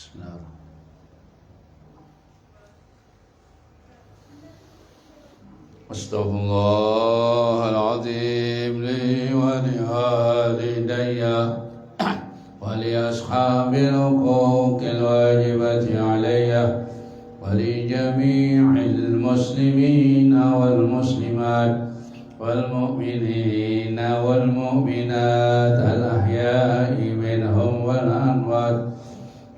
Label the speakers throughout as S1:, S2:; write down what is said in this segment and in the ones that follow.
S1: Bismillahirrahmanirrahim. Astaghfirullahaladzim li wa li walidayya wa li ashabil huquqil wajibati alayya wa li jami'il muslimina wal muslimat wal mu'minina wal mu'minat al ahya'i minhum wal amwat.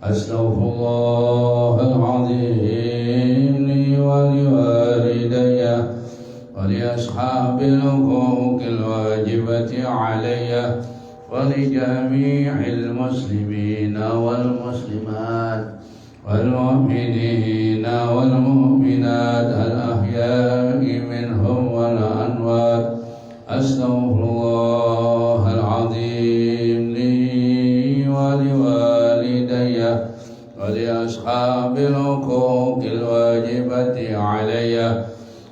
S1: Astaghfirullahaladzim li wa li walidayya wa li ashabil huquqil wajibati alayya wa li jami'il muslimina wal muslimat wal mu'minina wal mu'minat al ahya'i minhum wal amwat. Astaghfirullahaladzim li wa li walidayya wa li ashabil huquqil wajibati alayya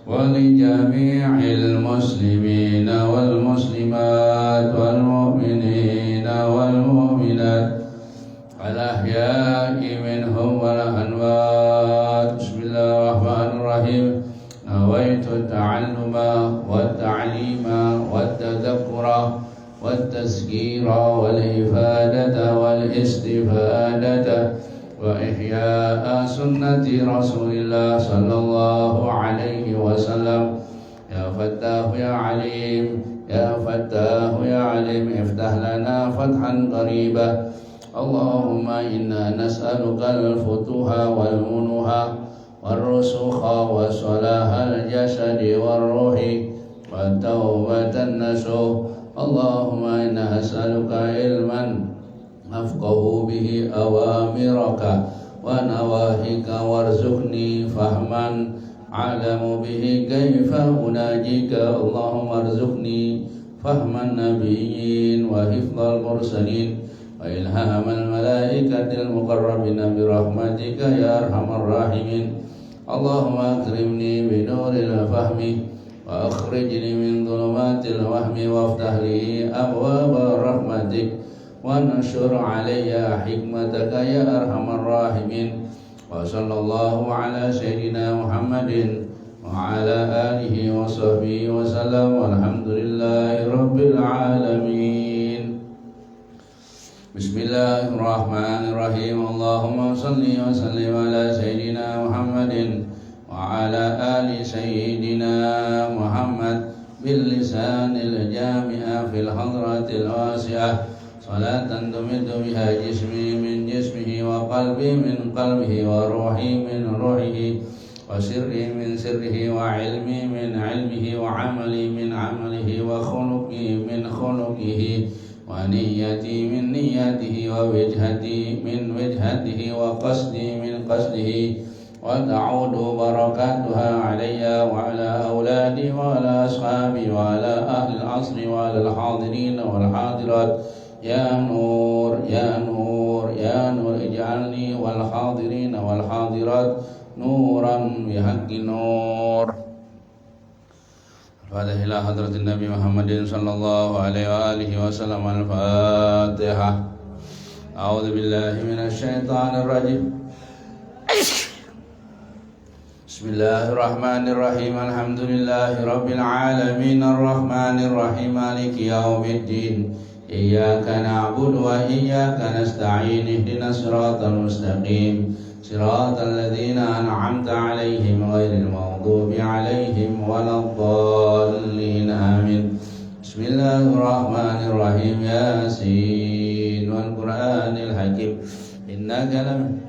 S1: wa li jami'il muslimina wal muslimat wal mu'minina wal mu'minat al ahya'i minhum wal amwat. Bismillahirrahmanirrahim. Nawaitu ta'alluma wa ta'lima wa tadhakkura wa tazkira wal ifadata wal istifadata wa ihya'a sunnati Rasulillah sallallahu alaihi wasallam. Ya Fattahu ya Alim, ya Fattahu ya Alim, iftah lana fathan qariba. Allahumma inna nas'aluka al-futuha wal munuha wal rusukha wa salahal jasadi wal ruhi wa tawbatan nasuh. Allahumma inna as'aluka ilman afqahu bihi awamiraka wa nawahika warzuqni fahman a'lamu bihi kaifa unajika. Allahumma arzuqni fahman nabiyyin wa hifdzal mursalin wa ilhamal malaikatil muqarrabina bi rahmatika ya arhamar rahimin. Allahumma akrimni bi nuril fahmi wa akhrijni min dhulumatil wahmi waftah li abwaaba rahmatik wa nashur alayya hikmataka ya arhamar rahimin. Wa sallallahu ala sayyidina Muhammadin wa ala alihi wa sahbihi wa sallam walhamdulillahi rabbil alamin. Bismillahirrahmanirrahim. Allahumma salli wa sallim ala sayyidina Muhammadin wa ala ali sayyidina Muhammad bil lisanil jami'a fil hadratil wasi'ah. Salatan tumidu biha jismi min jismihi wa qalbi min qalbihi wa ruhi min ruhihi wa sirri min sirrihi wa ilmi min ilmihi wa amali min amalihi wa khuluqi min khuluqihi wa niyyati min niyyatihi wa wijhati min wijhatihi wa qasdi min qasdihi wa ta'udu barakatuha alayya wa ala awladi wa ala ashabi wa ala ahli al-asri wa ala al-hadirin wal hadirat. Ya Nur, Ya Nur, Ya Nur, ij'alni wal hadirin wal hadirat nuran bihaqqi nur. Al-Fatihah ila hadratin Nabi Muhammadin sallallahu alaihi wa alihi wa sallam. Al-Fatihah. A'udzu billahi minasy syaithanir rajim. Bismillahirrahmanirrahim. Alhamdulillahi rabbil alamin arrahmanir rahim maliki yaumiddin. Iyyaka na'budu wa iyyaka nasta'in. Ihdinas siratal mustaqim. Siratal ladzina an'amta 'alaihim ghairil maghdubi 'alaihim waladdallin. Amin. Bismillahirrahmanirrahim. Yasin wal Qur'anil hakim. Innaka lam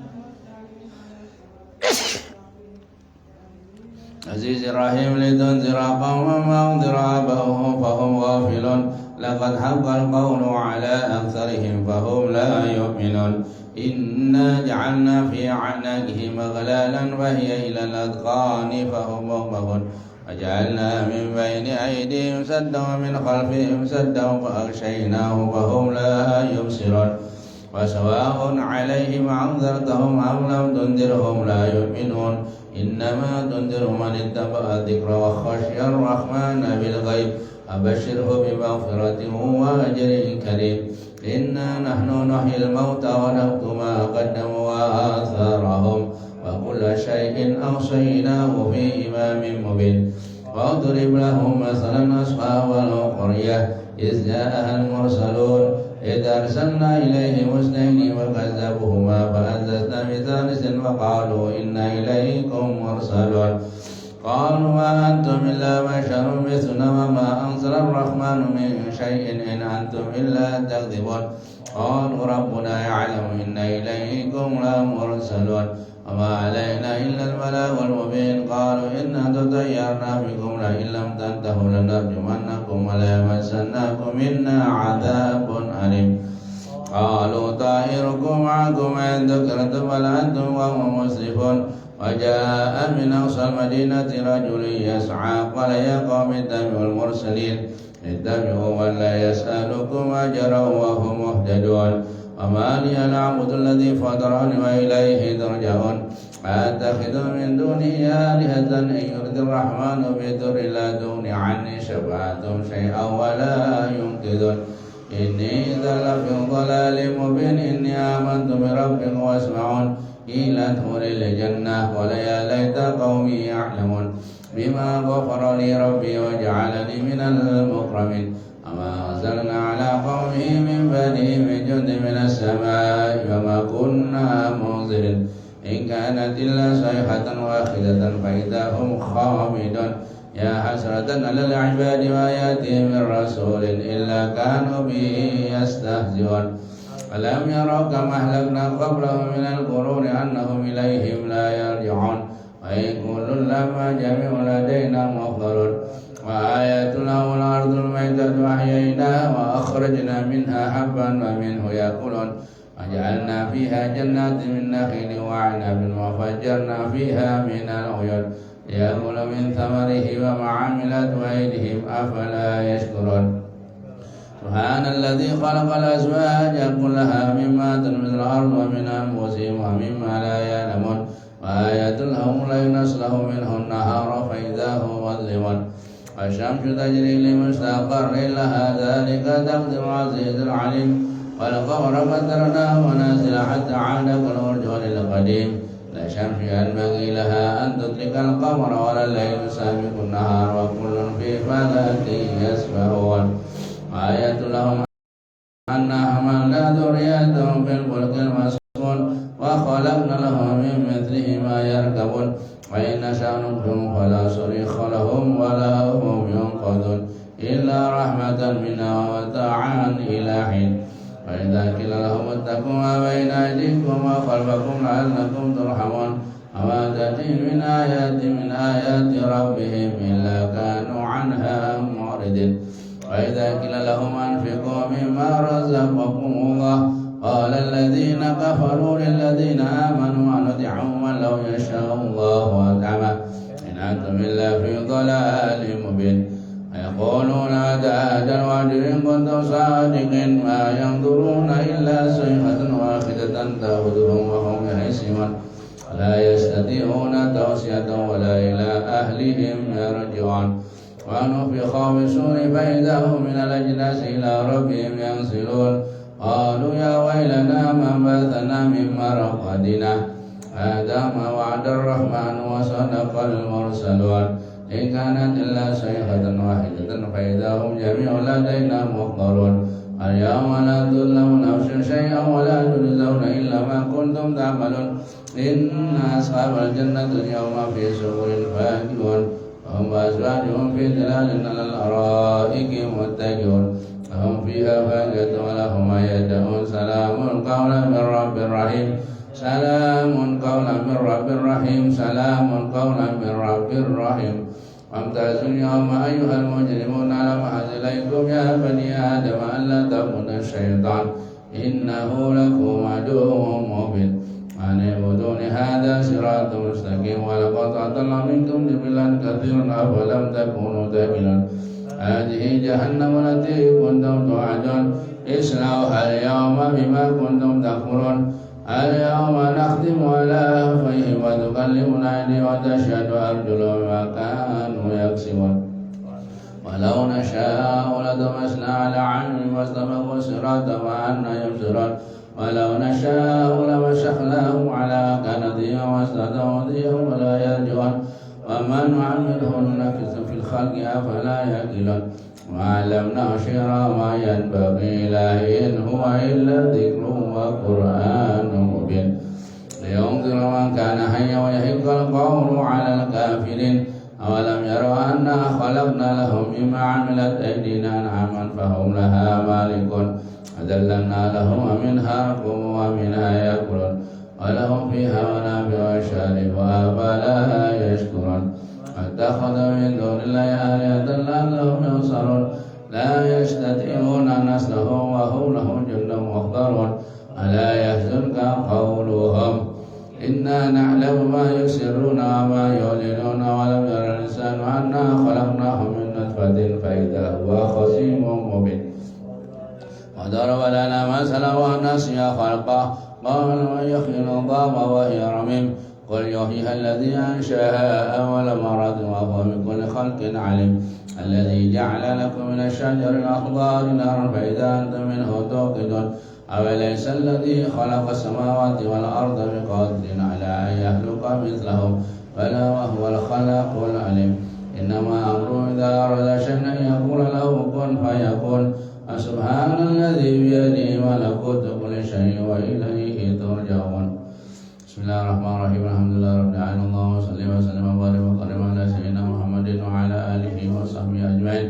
S1: Azizir Rahim litunzira qauman ma unzira abahum fahum ghafilun. Laqad haqqal qawlu ala aktsarihim fahum la yu'minun. Inna ja'alna fi a'naqihim aghlalan wa hiya ila al-adqani fahum mughmahun. Wa ja'alna min bayni aydihim saddan wa min khalfihim saddan fa aghshaynahum fahum la yubsirun. Wa sawa'un 'alaihim anzartahum am lam tunzirhum la yu'minun. Innama tunziru man ittaba'a dzikra wa khashiya ar-rahmana bil ghaib. Abashirhu bi maghfiratin wa ajrin karim. إنا نحن نحيي الموتى ونكتب ما قدموا وآثارهم وكل شيء أحصيناه في إمام مبين واضرب لهم مثلا أصحاب القرية إذ جاءها المرسلون إذ أرسلنا إليهم اثنين فكذبوهما فأززنا بثالث وقالوا إنا إليكم مرسلون قالوا ما أنتم إلا بشر مثلنا وما أنزل الرحمن من شيء إن أنتم إلا تكذبون قالوا ربنا يعلم إنا إليكم لمرسلون وما علينا إلا البلاغ المبين قالوا إنا تطيرنا بكم لئن لم تنتهوا لنرجمنكم وليمسنكم منا عذاب أليم قالوا طائركم معكم إن ذكرتم بل أنتم قوم مسرفون وجاء من أقصى المدينة رجل يسعى قال يا قوم اتبعوا المرسلين اتبعوا من لا يسألكم أجرا وهم مهتدون وما لي نعبد الذي فطرني وإليه ترجعون أتخذ من دونه آلهة إن يرد الرحمن بضر لا تغن عني شفاعتهم شيئا ولا ينقذون إني إذا لفي ضلال مبين إني آمنت بربكم واسمعون قيل ادخل الجنة قال يا ليت قومي يعلمون بما غفر لي ربي وجعلني من المكرمين وما أنزلنا على قومه من بعده من جند من السماء وما كنا منزلين إن كانت إلا صيحة واحدة فإذا هم خامدون يا حسرة على العباد ما يأتيهم من رسول إلا كانوا به يستهزئون ألم يروا كما أهلكنا قبلهم من القرون أنهم إليهم لا يرجعون وإن كل لما جميع لدينا محضرون وآية له الأرض الميتة أحييناها وأخرجنا منها حبا ومنه يأكلون وجعلنا فيها جنات من نخيل وعنب وفجرنا فيها من العيون ليأكل من ثمره وما عملت أيديهم أفلا يشكرون سبحان الذي خلق الأزواج كلها مما تنبت الأرض ومن أنفسهم ومما لا يعلمون وآية لهم الليل نسلخ منه النهار فإذا هو مظلم والشمس تجري لمستقر لها ذلك تقدير العزيز العليم والقمر قدرناه منازل حتى عاد كالأرجل القديم لا شمس ينبغي لها أن تدرك القمر ولا الليل سابق النهار وكل في فلك يسبحون وآية لهم أنا حملنا ذريتهم في الفلك المسكون وخلقنا لهم من مثله ما يركبون وإن نشأ نغرقهم فلا صريخ لهم ولا هم ينقذون إلا رحمة منا ومتاعا إلى حين وإذا قيل لهم اتقوا ما بين أيديكم وخلفكم لعلكم ترحمون وما تأتيهم من آيات ربهم إلا كانوا عنها معرضين وإذا قيل لهم أنفقوا مما رزقكم الله قال الذين كفروا للذين آمنوا أنطيعوا من لو يشاء الله أطعمه إن أنتم إلا في ضلال مبين ويقولون هذا الوعد إن كنتم صادقين ما ينظرون إلا صيحة واحدة تأخذهم وهم يحسبون لا يستطيعون توصية ولا إلى أهلهم يرجعون ونفخ في الصور فإذا هم من الأجداث إلى ربهم ينسلون قالوا يا ويلنا من بعثنا من مرقدنا هذا ما وعد الرحمن وصدق المرسلون إن كانت إلا صيحة واحدة فإذا هم جميع لدينا محضرون اليوم لا تظلم نفس شيئا ولا تجزون إلا ما كنتم تعملون إن أصحاب الجنة اليوم في سرور فاكهون وهم وأزواجهم في ظلال على الأرائك متكئون لهم فيها فاكهة ولهم ما يدعون سلام قولا من رب رحيم سلام قولا من رب رحيم سلام قولا من رب رحيم وامتازوا اليوم أيها المجرمون ألم أعهد إليكم يا بني آدم ألا تعبدوا الشيطان إنه لكم عدو مبين أن اعبدوني هذا صراط مستقيم ولقد أضل منكم جبلا كثيرا أفلم تكونوا تعقلون هذه جهنم التي كنتم توعدون اصلوها اليوم بما كنتم تكفرون اليوم نختم على أفواههم وتكلمنا أيديهم وتشهد أرجلهم بما كانوا يكسبون ولو نشاء لطمسنا على عينهم فاستبقوا الصراط فأنى يبصرون ولو نشاء لمسخناهم على كنتهم واستهزئوا بهم ولا يرجعون وما نعمره ننكس في الخلق أفلا يعقلون وعلمناه شعرا ما ينبغي له إن هو إلا ذكر وقرآن مبين لينذر من كان حيا ويحق القول على الكافرين أولم يروا أنا خلقنا لهم مما عملت أيدينا أنعاما فهم لها مالكون وذللنا لهم ومنها ركوب ومنها يأكلون ولهم فيها منافع وشارب وأفلا يشكرون واتخذوا من دون الله آلهة لعلهم ينصرون لا يستطيعون نصرهم وهم لهم جند محضرون ألا يحزنك قولهم إنا نعلم ما يسرون وما يعلنون ولم ير الإنسان أنا خلقناه من نطفة فإذا هو خصيم مبين وضرب لنا مثلا ونسي خلقه قال من يحيي العظام وهي رميم قل يحييها الذي أنشأها أول مرة وهو بكل خلق عليم الذي جعل لكم من الشجر الأخضر نارا فإذا أنتم منه توقدون أوليس الذي خلق السماوات والأرض بقادر على أن يخلق مثلهم بلى وهو الخلاق العليم إنما أمره إذا أراد شيئا أن يقول له كن فيكون سبحان الذي بيده ملكوت كل شيء وإليه ترجعون بسم الله الرحمن الرحيم الحمد لله رب العالمين اللهم صل وسلم وبارك وكرم على سيدنا محمد وعلى آله وصحبه أجمعين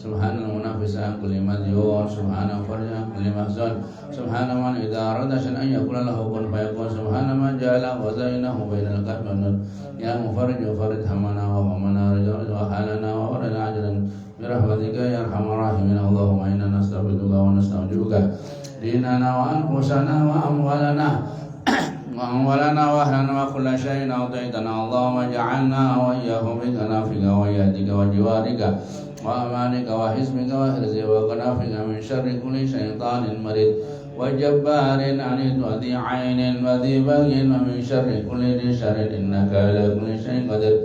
S1: سبحان المنافس عن كل مذيون سبحان فرج عن كل محزون سبحان من إذا أراد شيئا أن يقول له كن فيكون سبحان من جعل وزينه بين الكهف والنور يا مفرج فرج همنا وغمنا رجل وحالنا وورد عجلا برحمتك يا أرحم الراحمين اللهم إنا نستغفرك ونستودعك ديننا وأنفسنا وأموالنا وأهلنا وكل شيء أعطيتنا اللهم اجعلنا وإياهم بك نافك ويدك وجوارك وأمانك وحزبك وحرزك وكنافك من شر كل شيطان مريد وجبار عنيد وذي عين وذي بغي ومن شر كل ذي شر إنك على كل شيء قدير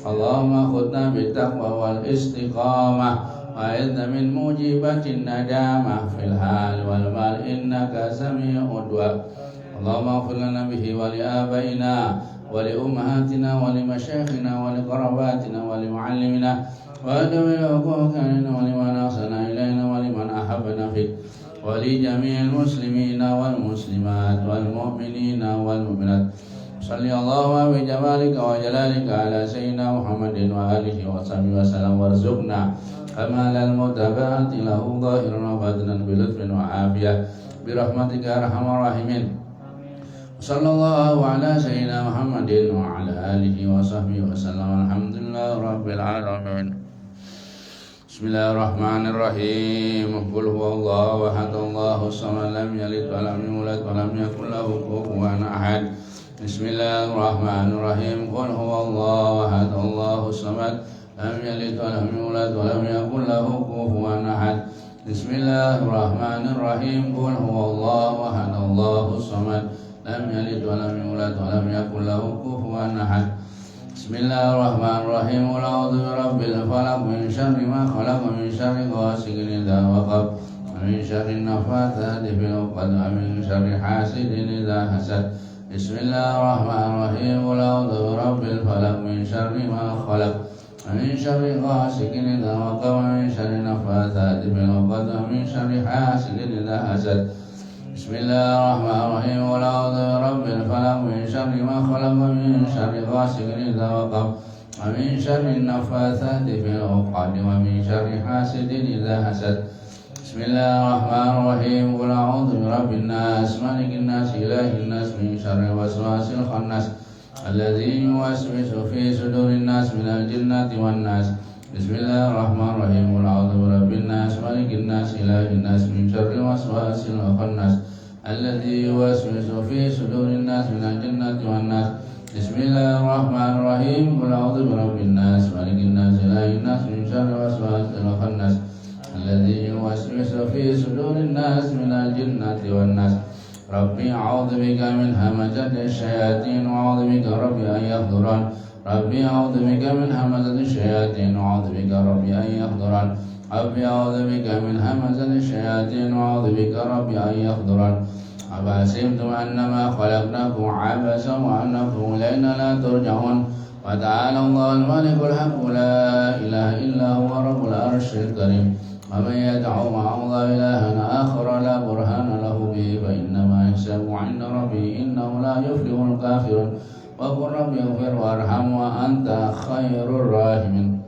S1: اللهم خذنا بالتقوى والاستقامة وأعذنا من موجبات الندامة في الحال والمال إنك سميع الدعاء اللهم اغفر لنا به ولآبائنا ولأمهاتنا ولمشايخنا ولقراباتنا ولمعلمنا ولجميع حقوقنا ولمن أحسن إلينا ولمن أحبنا فيك ولجميع المسلمين والمسلمات والمؤمنين والمؤمنات صلى الله بجمالك وجلالك على سيدنا محمد وآله وصحبه وسلم وارزقنا كمال المتابعة له ظاهرا وباطنا بلطف وعافية برحمتك يا أرحم الراحمين صلى الله على سيدنا محمد وعلى آله وصحبه وسلم الحمد لله رب العالمين بسم الله الرحمن الرحيم قل هو الله أحد الله الصمد لم يلد ولم يولد ولم يكن له كفوا أحد بسم الله الرحمن الرحيم قل هو الله أحد الله الصمد لم يلد ولم يولد ولم يكن له كفوا أحد بسم الله الرحمن الرحيم قل هو الله أحد الله الصمد لم يلد ولم يولد ولم يكن له كفوا أحد بسم الله الرحمن الرحيم قل أعوذ برب الفلق من شر ما خلق من شر غاسق إذا وقب ومن شر النفاثات في العقد ومن شر حاسد إذا حسد بسم الله الرحمن الرحيم قل أعوذ برب الفلق من شر ما خلق ومن شر غاسق إذا وقب ومن شر النفاثات في العقد ومن شر حاسد إذا حسد بسم الله الرحمن الرحيم قل أعوذ برب الفلق من شر ما خلق ومن شر غاسق إذا وقب ومن شر النفاثات في العقد ومن شر حاسد إذا حسد بسم الله الرحمن الرحيم قل أعوذ برب الناس ملك الناس إله الناس من شر الوسواس الخناس الذي يوسوس في صدور الناس من الجنة والناس بسم الله الرحمن الرحيم قل أعوذ برب الناس ملك الناس إله الناس من شر الوسواس الخناس الذي يوسوس في صدور الناس من الجنة والناس بسم الله الرحمن الرحيم قل أعوذ برب الناس ملك الناس إله الناس من شر الوسواس الخناس الذي يوسوس في صدور الناس من الجنة والناس ربي أعوذ بك من همزات الشياطين وأعوذ بك ربي أن يحضرون ربي أعوذ بك من همزة الشياطين وأعوذ بك ربي أن يحضرن ربي أعوذ بك من همزة الشياطين وأعوذ بك ربي أن يحضرن أفحسبتم أنما خلقناكم عبثا وأنكم إلينا لا ترجعون وتعالى الله الملك الحق لا إله إلا هو رب العرش الكريم ومن يدعو مع الله إلها آخر لا برهان له به فإنما يحسب عند ربه إنه لا يفلح الكافرون وقل رب اغفر وارحم وأنت خير الراحمين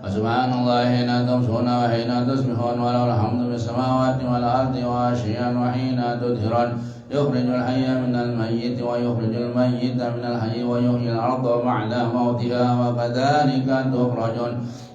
S1: وسبحان الله حين تمسون وحين تصبحون وله الحمد في السماوات والأرض وعشيا وحين تظهرون يخرج الحي من الميت ويخرج الميت من الحي ويحيي الأرض بعد موتها وكذلك تخرجون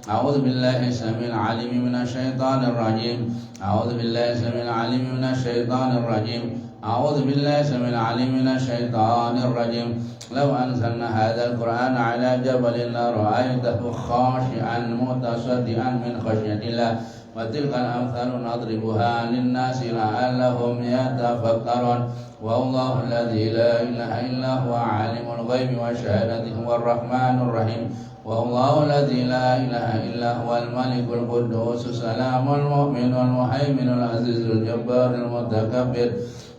S1: أعوذ بالله السميع العليم من الشيطان الرجيم أعوذ بالله السميع العليم من الشيطان الرجيم أعوذ بالله السميع العليم من الشيطان الرجيم لو أنزلنا هذا القرآن على جبل لرأيته خاشعا متصدعا من خشية الله وتلك الأمثال نضربها للناس لعلهم يتفكرون والله الذي لا إله إلا هو عالم الغيب والشهادة هو الرحمن الرحيم والله الذي لا إله إلا هو الملك القدوس السلام المؤمن المهيمن العزيز الجبار المتكبر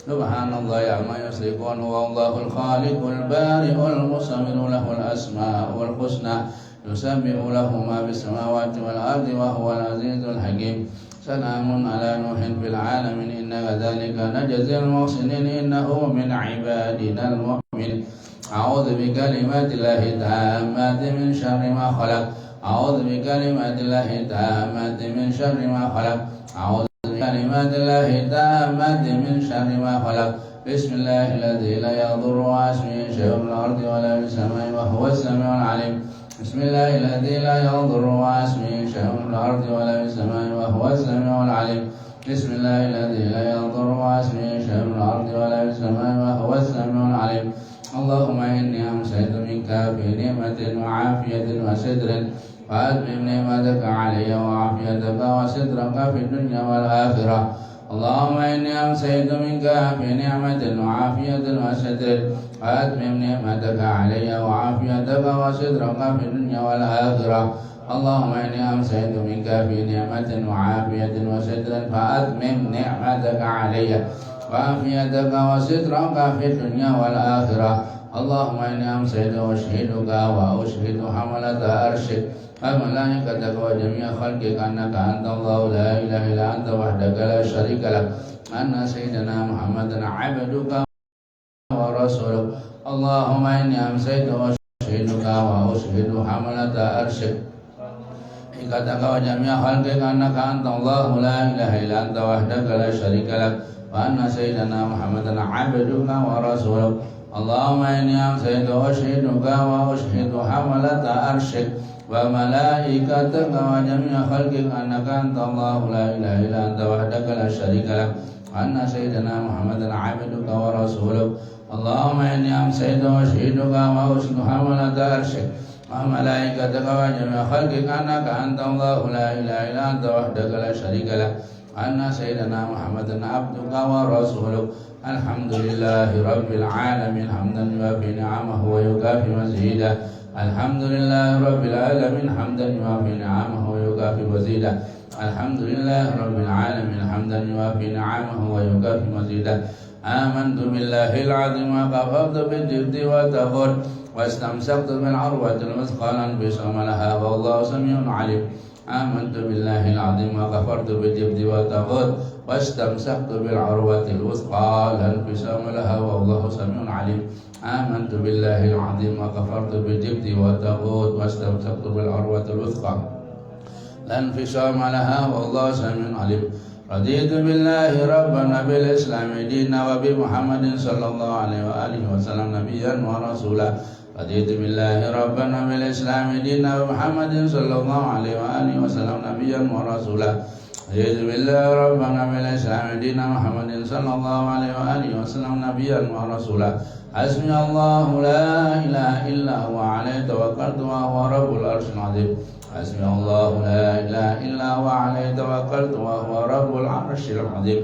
S1: سبحان الله عما يشركون والله الخالق البارئ المصور له الأسماء الحسنى يسبح له ما في السماوات والأرض وهو العزيز الحكيم سلام على نوح في العالمين إنا كذلك نجزي المحسنين إنه من عبادنا المؤمنين أعوذ بكلمات الله التامات من شر ما خلق أعوذ بكلمات الله التامات من شر ما خلق أعوذ بكلمات الله التامات من شر ما خلق بسم الله الذي لا يضر مع اسمه شيء في الأرض ولا في السماء وهو السميع العليم بسم الله الذي لا يضر مع اسمه شيء في الأرض ولا في السماء وهو السميع العليم بسم الله الذي لا يضر مع اسمه شيء في الأرض ولا في السماء وهو السميع العليم اللهم إني أمسيت منك في نعمة وعافية وستر فأتمم نعمتك علي وعافيتك وسترك في الدنيا والآخرة اللهم إني أمسيت منك في نعمة وعافية وستر فأتمم نعمتك علي وعافيتك وسترك في الدنيا والآخرة اللهم إني أمسيت منك في نعمة وعافية وستر فأتمم نعمتك علي وعافيتك وسترك في الدنيا والآخرة اللهم إني أمسيت وأشهدك وأشهد حملة أرشك وملائكتك وجميع خلقك أنك أنت الله لا إله إلا أنت وحدك لا شريك لك أن سيدنا محمدا عبدك ورسولك اللهم إني أمسيت وأشهدك وأشهد حملة أرشك إكتك وجميع خلقك أنك أنت الله لا إله إلا أنت وحدك لا شريك لك وأن سيدنا محمدا عبدك ورسولك اللهم إني أمسيت وأشهدك وأشهد حملة أرشك وملائكتك وجميع خلقك أنك أنت الله لا إله إلا أنت وحدك لا شريك لك وأن سيدنا محمدا عبدك ورسولك اللهم إني أمسيت وأشهدك وأشهد حملة أرشك وملائكتك وجميع خلقك أنك أنت الله لا إله إلا أنت وحدك لا شريك لك وأن سيدنا محمدا عبدك ورسولك الحمد لله رب العالمين حمدا يوافي نعمه ويكافي مزيدا الحمد لله رب العالمين حمدا يوافي نعمه ويكافي مزيدا الحمد لله رب العالمين حمدا يوافي نعمه ويكافي مزيدا آمنت بالله العظيم وكفرت بالجبت والتغر واستمسكت بالعروة الوثقى لا انفصام لها والله سميع عليم آمنت بالله العظيم وكفرت بالجبت والتغر واستمسكت بالعروة الوثقى لا انفصام لها والله سميع عليم آمنت بالله العظيم وكفرت بالجبت والتغوت واستمسكت بالعروة الوثقى لا انفصام لها والله سميع عليم رضيت بالله ربنا بالإسلام دينا وبمحمد صلى الله عليه وآله وسلم نبيا ورسولا رضيت بالله ربنا بالإسلام دينا وبمحمد صلى الله عليه وآله وسلم نبيا ورسولا رضيت بالله ربنا بالإسلام دينا محمد صلى الله عليه وآله وسلم نبيا ورسولا حسبي الله لا إله إلا هو عليه توكلت وهو رب العرش العظيم حسبي الله لا إله إلا هو عليه توكلت وهو رب العرش العظيم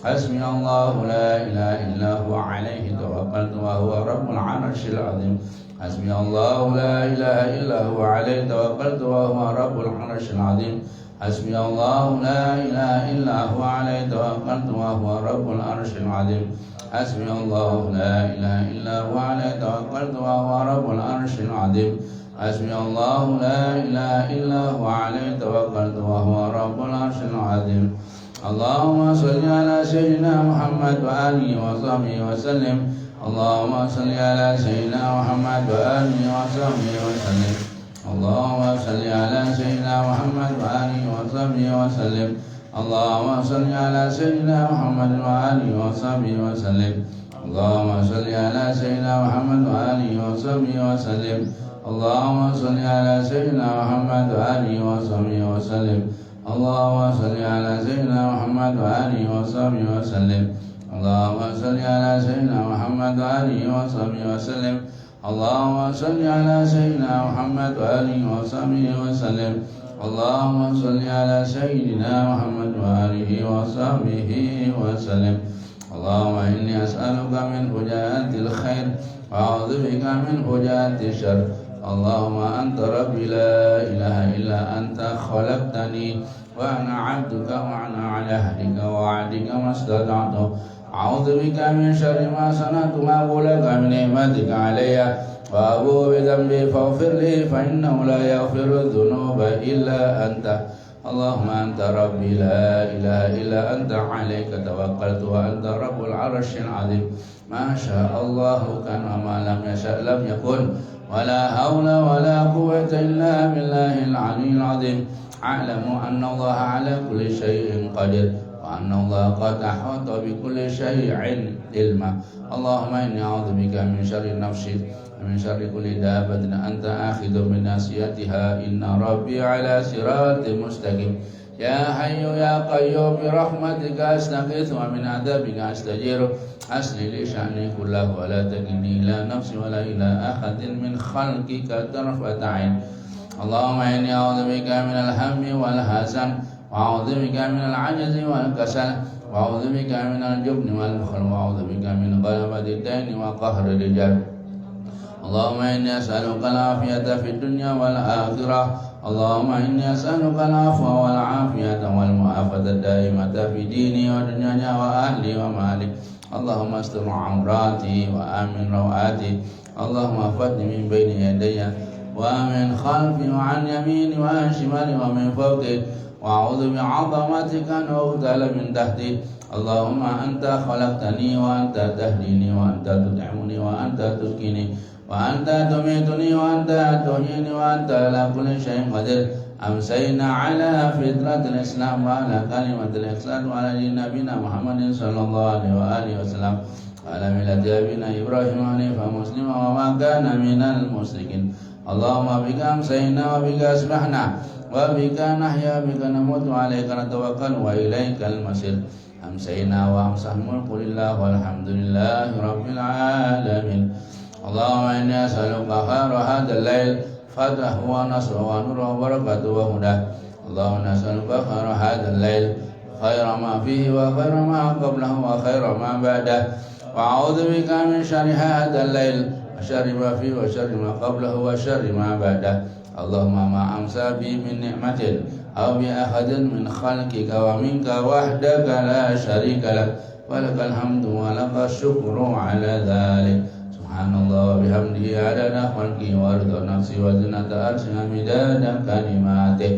S1: حسبي الله لا إله إلا هو عليه توكلت وهو رب العرش العظيم حسبي الله لا إله إلا هو عليه توكلت وهو رب العرش العظيم حسبي الله لا إله إلا هو عليه توكلت وهو رب العرش العظيم حسبي الله لا إله إلا هو عليه توكلت وهو رب العرش العظيم حسبي الله لا إله إلا هو عليه توكلت وهو رب العرش العظيم اللهم صل على سيدنا محمد وآله وصحبه وسلم اللهم صل على سيدنا محمد وآله وصحبه وسلم اللهم صل على سيدنا محمد وآله وصحبه وسلم اللهم صل على سيدنا محمد وآله وصحبه وسلم اللهم صل على سيدنا محمد وآله وصحبه وسلم اللهم صل على سيدنا محمد وآله وصحبه وسلم اللهم صل على سيدنا محمد وآله وصحبه وسلم اللهم صل على سيدنا محمد وآله وصحبه وسلم اللهم صل على سيدنا محمد وآله وصحبه وسلم اللهم صل على سيدنا محمد وآله وصحبه وسلم اللهم إني أسألك من فجاءات الخير وأعوذ بك من فجاءات الشر اللهم أنت ربي لا إله إلا أنت خلقتني وأنا عبدك وأنا على عهدك ووعدك ما استطعت أعوذ بك من شر ما صنعت وأبو لك من نعمتك علي وأبو بذنبي فاغفر لي فإنه لا يغفر الذنوب إلا أنت اللهم أنت ربي لا إله إلا أنت عليك توكلت وأنت رب العرش العظيم ما شاء الله كان وما لم يشأ لم يكن ولا حول ولا قوة إلا بالله العلي العظيم أعلم أن الله على كل شيء قدير وأن الله قد أحاط بكل شيء علما اللهم إني أعوذ بك من شر نفسي ومن شر كل دابة أنت آخذ بناصيتها إن ربي على صراط مستقيم يا حي يا قيوم برحمتك أستغيث ومن عذابك أستجير أصلح لي شأني كله ولا تكلني إلى نفسي ولا إلى أحد من خلقك طرفة عين اللهم إني أعوذ بك من الهم والحزن وأعوذ بك من العجز والكسل وأعوذ بك من الجبن والبخل وأعوذ بك من غلبة الدين وقهر الرجال اللهم إني أسألك العافية في الدنيا والآخرة اللهم إني أسألك العفو والعافية والمعافاة الدائمة في ديني ودنياي وأهلي ومالي اللهم استر عوراتي وآمن روعاتي اللهم احفظني من بين يدي ومن خلفي وعن يميني وعن شمالي ومن فوقي وأعوذ بعظمتك أن أغتال من تحتي اللهم أنت خلقتني وأنت تهديني وأنت تطعمني وأنت تسقيني وأنت تميتني وأنت تحييني وأنت على كل شيء قدير أمسينا على فطرة الإسلام وعلى كلمة الإحسان وعلى دين نبينا محمد صلى الله عليه وآله وسلم وعلى ملة أبينا إبراهيم حنيفا مسلما وما كان من المشركين اللهم بك أمسينا وبك أصبحنا وبك نحيا وبك نموت وعليك نتوكل وإليك المصير أمسينا وأمسح ملك لله والحمد لله رب العالمين اللهم إني أسألك خير هذا الليل فتحه ونصره ونوره وبركته وهداه اللهم نسألك خير هذا الليل خير ما فيه وخير ما قبله وخير ما بعده وأعوذ بك من شر هذا الليل وشر ما فيه وشر ما قبله وشر ما بعده اللهم ما أمسى بي من نعمة أو بأحد من خلقك ومنك وحدك لا شريك لك ولك الحمد ولك الشكر على ذلك سبحان الله وبحمده عدد خلقه ورضا نفسي وزنة عرشه مداد كلماته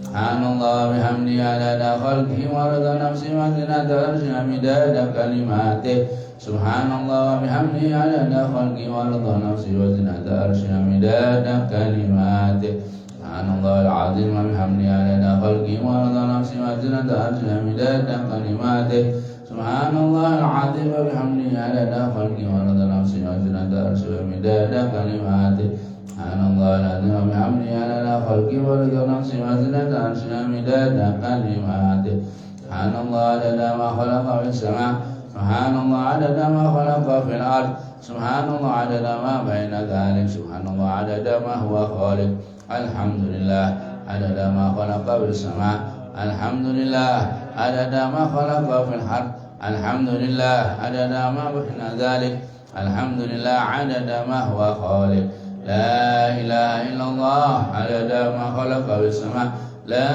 S1: سبحان الله وبحمده عدد خلقه ورضا نفسي وزنة عرشه مداد كلماته سبحان الله وبحمده عدد خلقه ورضا نفسي وزنة عرشه مداد كلماته سبحان الله العظيم وبحمده عدد خلقه ورضا نفسي وزنة عرشه مداد كلماته سبحان الله العظيم وبحمده عدد خلقه ورضا نفسي وزنة عرشه مداد كلماته سبحان الله العظيم وبحمده عدد خلقه ورضا نفسي وزنة عرشه مداد كلماته سبحان الله عدد ما خلق في السماء سبحان الله عدد ما خلق في الأرض سبحان الله عدد ما بين ذلك سبحان الله عدد ما هو خالق الحمد لله عدد ما خلق في السماء الحمد لله عدد ما خلق في الأرض الحمد لله عدد ما بين ذلك الحمد لله عدد ما هو خالق لا إله إلا الله عدد ما خلق في السماء لا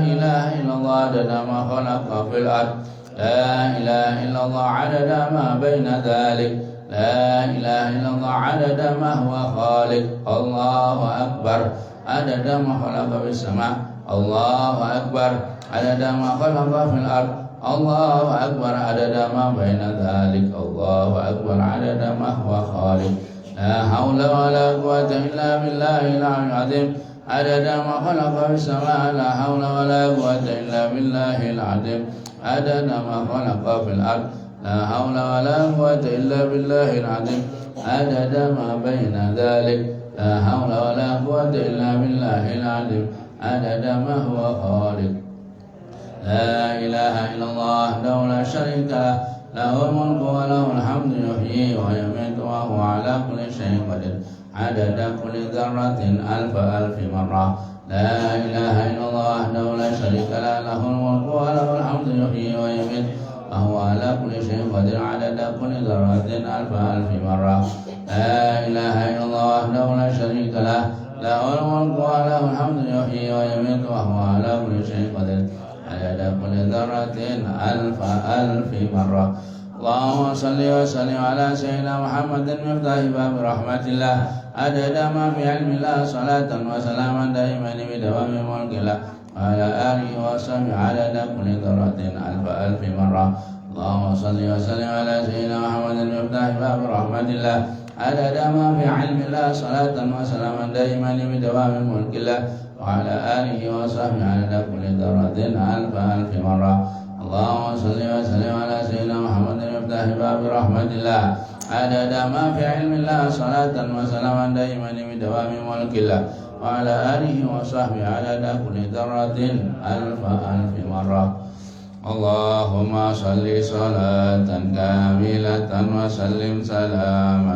S1: إله إلا الله عدد ما خلق في الأرض لا إله إلا الله عدد ما بين ذلك لا إله إلا الله عدد ما هو خالق الله أكبر عدد ما خلق في السماء الله أكبر عدد ما خلق في الأرض الله أكبر عدد ما بين ذلك الله أكبر عدد ما هو خالق لا حول ولا قوة إلا بالله العلي العظيم عدد ما خلق في السماء لا حول ولا قوة إلا بالله العظيم عدد ما خلق في الأرض لا حول ولا قوة إلا بالله العظيم عدد ما بين ذلك لا حول ولا قوة إلا بالله العظيم عدد ما هو خالق لا إله إلا الله وحده لا شريك له له الملك وله الحمد يحيي ويميت وهو على كل شيء قدير عدد كل ذرة ألف مرة لا إله إلا الله وحده لا شريك له له الملك وله الحمد يحيي ويميت وهو على كل شيء قدير عدد كل ذرة ألف مرة لا إله إلا الله وحده لا شريك له له الملك وله الحمد يحيي ويميت وهو على كل شيء قدير عدد كل ذرة ألف مرة اللهم صل وسلم على سيدنا محمد مفتاح باب رحمة الله عدد ما في علم الله صلاة وسلاما دائما بدوام ملك الله وعلى آله وصحبه عدد كل ذرة ألف مرة اللهم صل وسلم على سيدنا محمد مفتاح باب رحمة الله عدد ما في علم الله صلاة وسلاما دائما بدوام ملك الله وعلى آله وصحبه عدد كل ذرة ألف مرة اللهم صل وسلم على سيدنا محمد مفتاح باب رحمة الله عدد ما في علم الله صلاة وسلاما دائما بدوام ملك الله وعلى آله وصحبه عدد كل ذرة ألف مرة اللهم صل صلاة كاملة وسلم سلاما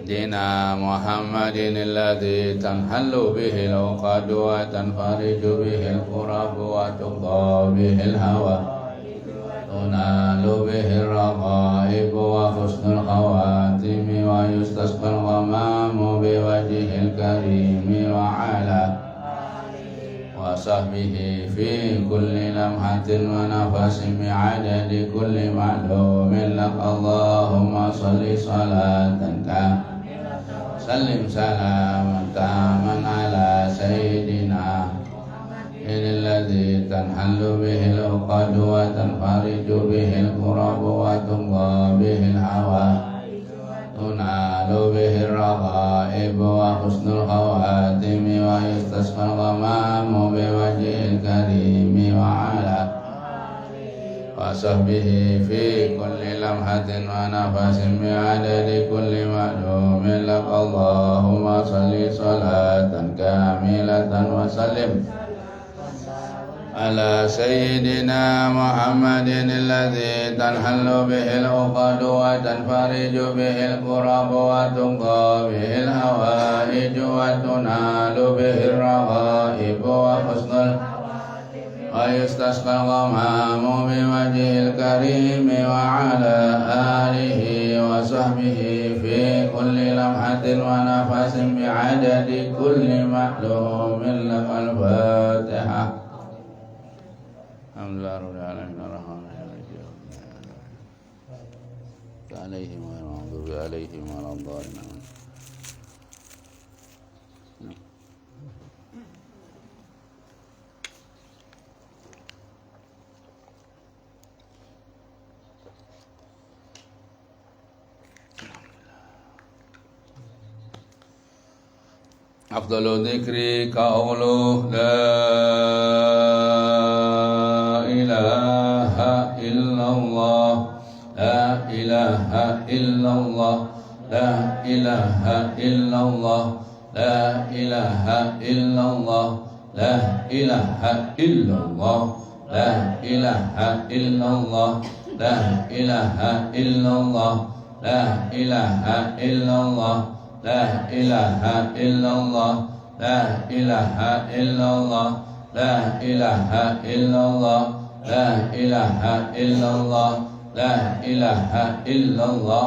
S1: دينا محمد الذي تنحل به العقد وتنفرج به الكرب وتقضى به الهوى تنال به الرغائب وحسن الخواتم ويستسقى الغمام بوجه الكريم وعلى وصحبه في كل لمحة ونفس بعدد كل معلوم لك اللهم صل صلاة كاملة سلم سلاما تاما على سيدنا الذي تنحل به العقد وتنفرج به الكرب وتقضى به الهوى تنال به الرغائب وحسن الخواتم ويستسقى الغمام بوجه الكريم وعلى وصحبه في كل لمحة ونفس بعدد كل معلوم لك اللهم صل صلاة كاملة وسلم على سيدنا محمد الذي تنحل به العقد وتنفرج به الكرب وتقضى به الهوائج وتنال به الرغائب وحسن ويستسقى الغمام بوجه الكريم وعلى آله وصحبه في كل لمحة ونفس بعدد كل معلوم لك الفاتحة الحمد لله رب العالمين الرحمن الرحيم عليهم غير المغضوب عليهم ولا الضالين أفضل الذكر قوله لا إله إلا الله لا إله إلا الله لا إله إلا الله لا إله إلا الله لا إله إلا الله لا إله إلا الله لا إله إلا الله لا إله إلا الله لا إله إلا الله لا إله إلا الله لا إله إلا الله لا إله إلا الله لا إله إلا الله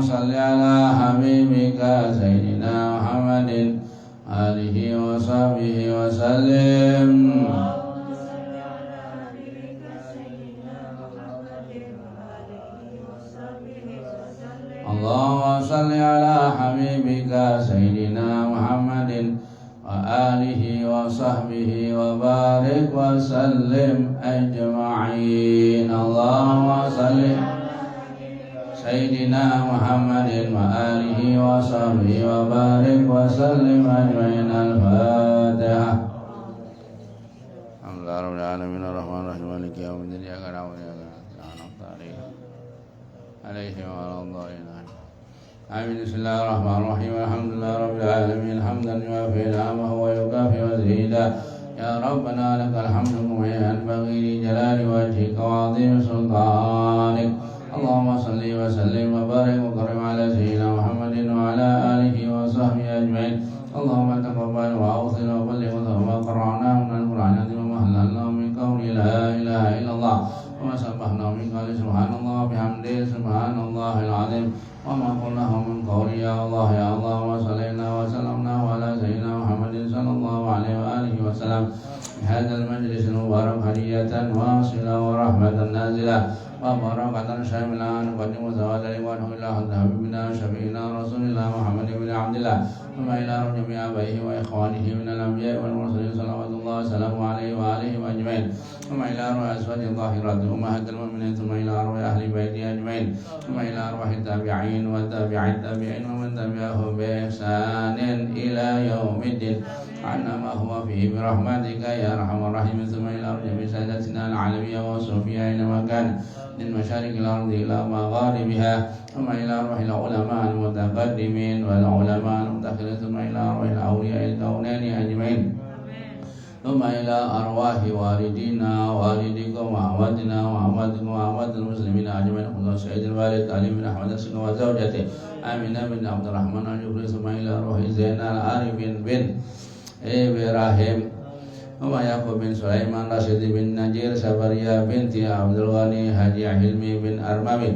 S1: صل على حبيبك سيدنا محمد آله وصحبه وسلم اللهم صل على حبيبك سيدنا محمد وآله وصحبه وبارك وسلم أجمعين اللهم صل سيدنا محمد وآله وصحبه وبارك وسلم أجمعين الفاتحة الحمد لله رب العالمين الرحمن الرحيم مالك يوم الدين إياك نعبد وإياك نستعين عليهم وعلى الضالين آمين بسم الله الرحمن الرحيم الحمد لله رب العالمين حمدا يوافي نعمه ويكافئ مزيدا يا ربنا لك الحمد كما ينبغي لجلال وجهك وعظيم سلطانك اللهم صل وسلم وبارك وكرم على سيدنا محمد وعلى آله وصحبه أجمعين اللهم تقبل وأوصل وبلغ وما قرأناه من القرآن العظيم وما هللناه من قول لا إله إلا الله وما سبحناه من قول سبحان الله وبحمده سبحان الله العظيم وما قلناه من قول يا الله يا الله وصلينا وسلمنا على سيدنا محمد صلى الله عليه وآله وسلم بهذا المجلس المبارك هدية واصلة ورحمة نازلة وبركة شاملة نقدم زوال رضوانه إلى حبيبنا شفيعنا رسول الله محمد بن عبد الله ثم إلى جميع آبائه وإخوانه من الأنبياء والمرسلين صلوات الله وسلامه عليه وآله أجمعين ثم إلى أرواح أزواجه الطاهرات أمهات المؤمنين ثم إلى أرواح أهل بيته أجمعين ثم إلى أرواح التابعين وتابع التابعين ومن تبعهم بإحسان إلى يوم الدين عنا ما هو فيه برحمتك يا أرحم الراحمين ثم إلى أرجاء سادتنا العالمية وصوفيا أينما كان من مشارق الأرض إلى مغاربها ثم إلى أرواح العلماء المتقدمين والعلماء المتأخرين ثم إلى أرواح الأولياء الكونين أجمعين ثم إلى أرواح والدينا والدكم وأمواتنا وأمواتكم وأموات المسلمين أجمعين خصوصا سيد الوالد علي بن أحمد السن وزوجته آمنة بن عبد الرحمن الجبري ثم إلى روح زينال العارفين بن إبراهيم ثم يعقوب بن سليمان راشد بن نجير سبريا بنت عبد الغني حاجي حلمي بن أرمامي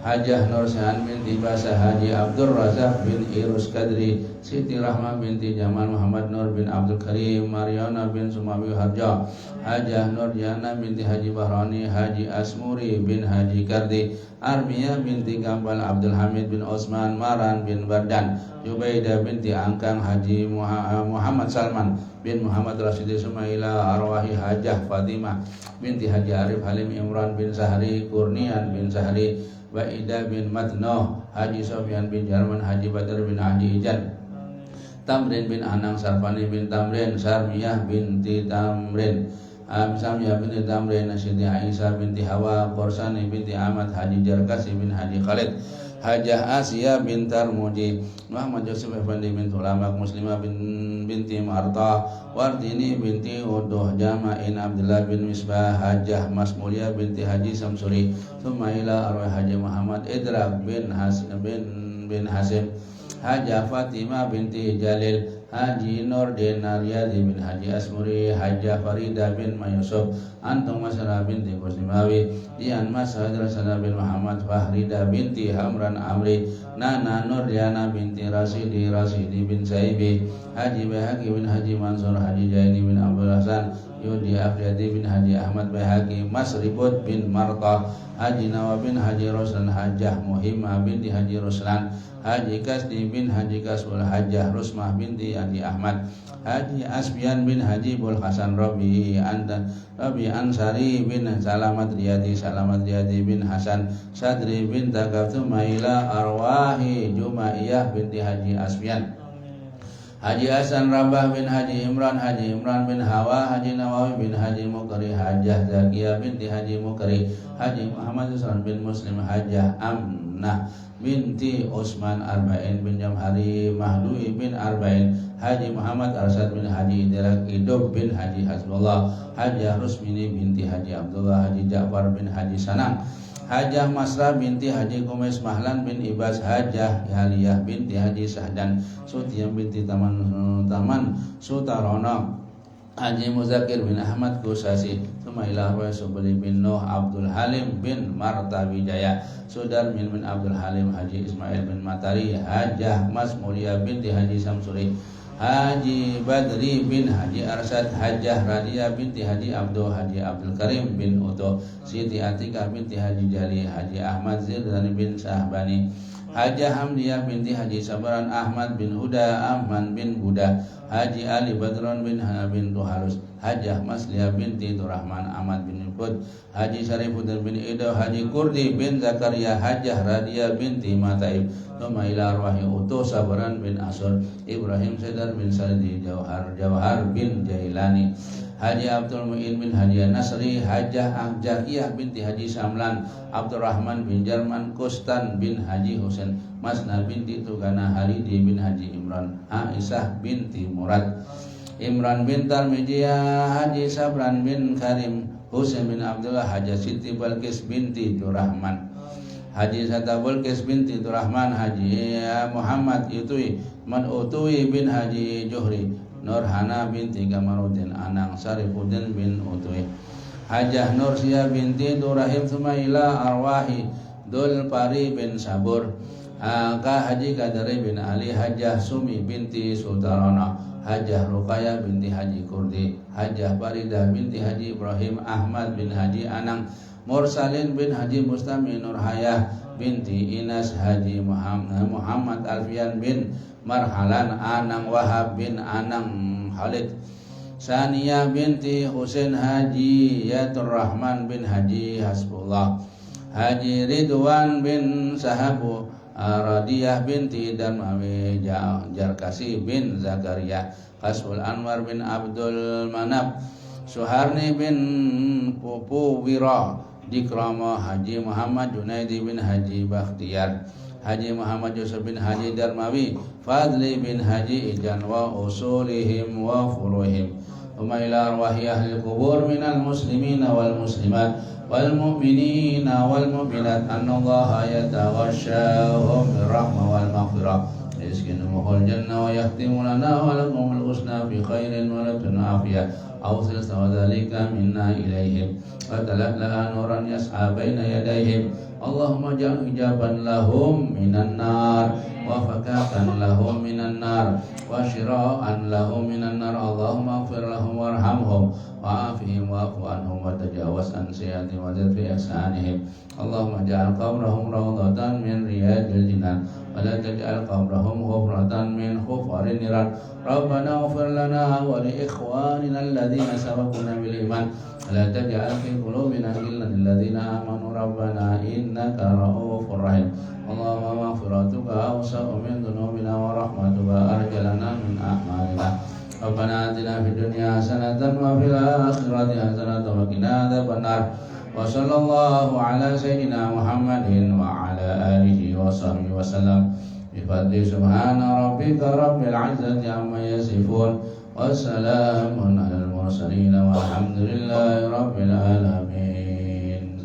S1: Hajah Nur Sahan binti Basah Haji Abdul Razak bin Irus Kadri Siti Rahmah binti Jamal Muhammad Nur bin Abdul Karim Mariana bin Sumawi Harja Hajah Nur Jana binti Haji Bahrani Haji Asmuri bin Haji Kardi Armiyah binti Gambal Abdul Hamid bin Osman Maran bin Bardan Jubaidah binti Angkang Haji Muhammad Salman bin Muhammad Rashidi Sumaila Arwahi Hajah Fatimah binti Haji Arif Halim Imran bin Sahri Kurnian bin Sahri Wa'ida bin Matnoh Haji Sofyan bin Jarman Haji Badr bin Haji Ijan Tamrin bin Anang Sarfani bin Tamrin Sarmiyah binti Tamrin Samiyah binti Tamrin Siti Aisyah binti Hawa Qorsani binti Ahmad Haji Jarkasi bin Haji Khalid Hajah Asia bin Tarmuji Muhammad Yusuf Effendi bin Tulamak Muslimah binti Marta Wardini binti Uduh Jama'in Abdullah bin Misbah Hajah Mas Mulia binti Haji Samsuri Sumaila Arwah Haji Muhammad Idrak bin Hasim Hajah Fatimah binti Jalil Haji Nurdin Naryadi bin Haji Asmuri Hajah Farida bin Mayusuf Antung Masalah binti Kusnimawi Dian Mas Hadrasana bin Muhammad Fahrida binti Hamran Amri Nana Nurdiana binti Rasidi bin Saibi Haji Bahaki bin Haji Mansur Haji Jaini bin Abdul Hasan Yudi Afriyadi bin Haji Ahmad Bahaki Mas Ribut bin Marta Haji Nawa bin Haji Ruslan Hajah Muhimah binti Haji Ruslan Haji Kasdi bin Haji Kasbul Hajah Rusmah binti Haji Ahmad Haji Asbian bin Haji Bul Hasan Rabi Ansari bin Salamat Riyadi bin Hasan Sadri bin Takaftu Maila Arwahi Jumaiyah binti Haji Asbian Haji Hasan Rabah bin Haji Imran bin Hawa Haji Nawawi bin Haji Mukri Hajah Zakiyah binti Haji Mukri Haji Muhammad Yusran bin Muslim Hajah Amnah binti Usman Arba'in bin Jamhari Mahdui bin Arba'in Haji Muhammad Arsad bin Haji Idrak Idub bin Haji Hasbullah Hajah Rusmini binti Haji Abdullah Haji Ja'far bin Haji Sanang Hajah Masra binti Haji Kumis Mahlan bin Ibas Hajah Haliyah binti Haji Sahdan Sutiyah binti Taman Sutarono Haji Muzakir bin Ahmad Kusasi, Suma ila arwah Subli bin Nuh Abdul Halim bin Martawijaya, Sudarmin bin Abdul Halim, Haji Ismail bin Matari, Hajah Mas Mulia binti Haji Samsuri, Haji Badri bin Haji Arsad, Hajah Radia binti Haji Abdul, Haji Abdul Karim bin Uto, Siti Atikah binti Haji Jali, Haji Ahmad Zirdani bin Sahbani, Hajah Hamdiyah binti Haji Sabaran, Ahmad bin Huda, Ahmad bin Buda, Haji Ali Badron bin Tuharus, Hajah Masliyah binti Turrahman, Ahmad bin Yubud, Haji Syarifuddin bin Ido, Haji Kurdi bin Zakaria, Hajah Radia binti Mataib, Tuma ila arwahi Utuh Sabaran bin Asur, Ibrahim Sedar bin Saldi, Jawhar bin Jailani, Haji Abdul Mu'in bin Haji Nasri, Hajah Ahjahiyah binti Haji Samlan, Abdurrahman bin Jarman, Kustan bin Haji Husain, Masna binti Tugana, Halidi bin Haji Imran, Aisyah binti Murad, Imran bin Tarmijiyah, Haji Sabran bin Karim, Husain bin Abdullah, Haji Siti Balkis binti Turrahman, Haji Sata Balkis binti Turrahman, Haji Muhammad Utui Man Utui bin Haji Juhri, Nurhana binti Kamaruddin Anang, Sarifuddin bin Utui, Hajah Nursia binti Turahim, Sumaila Arwahi Dul Pari bin Sabur, Haji Kadari bin Ali, Hajah Sumi binti Sultarana, Hajah Rukaya binti Haji Kurdi, Hajah Farida binti Haji Ibrahim, Ahmad bin Haji Anang, Mursalin bin Haji Mustami, Nurhayah binti Inas, Haji Muhammad Alfian bin Marhalan Anang, Wahab bin Anang Khalid, Saniyah binti Husain, Haji Yatur Rahman bin Haji Hasbullah, Haji Ridwan bin Sahabu, Radiyah binti Darmawi, Jarkasi bin Zakaria, Hasbul Anwar bin Abdul Manab, Suharni bin Pupu Wira, Dikrama, Haji Muhammad Junaidi bin Haji Bakhtiyar, Haji Muhammad Yusuf bin Haji Darmawi, Fadli bin Haji Ijan, wa usulihim wa furuhim, ila arwahi ahli kubur minal muslimina wal muslimat wal mu'minina wal mu'minat, annallaha yataghashshahum birrahmah wal maghfirah, yaskinumuhul jannah wa yahtimu lana wa lakumul husna fi khairin wa lakum afiyah, awsil sawadhalika minna ilaihim, wa tala'laha nuran yas'a baina yadayhim, Allahumma ja'al hijaban lahum minan nar, wa fakatan lahum minan nar, wa shira'an lahum minan nar, Allahumma ighfir lahum warhamhum wa afihim wa afu anhum wa tajawaz an sayyi'atihim wa zid fi ihsanihim, Allahumma ja'al qabrahum rawdatan min riyadil jinan, wa la taj'al qabrahum hufratan min hufarin niran, Rabbana ighfir lana wa li ikhwanina alladhina sabaquna bil iman, la taj'al fi qulubina ghillan lil ladzina amanu rabbana innaka ra'ufur rahim, Allahumma maghfiratuka awsa'u min dhunubina wa rahmatuka arjalana min a'malina, Rabbana atina fid dunya hasanatan wa fil akhirati hasanatan wa qina adzabannar, wa sallallahu ala sayyidina Muhammadin wa ala alihi wa sahbihi wa sallam, bi fadli subhana rabbika rabbil izzati amma yasifun, wassalamun alal mursalin walhamdulillahi rabbil alamin.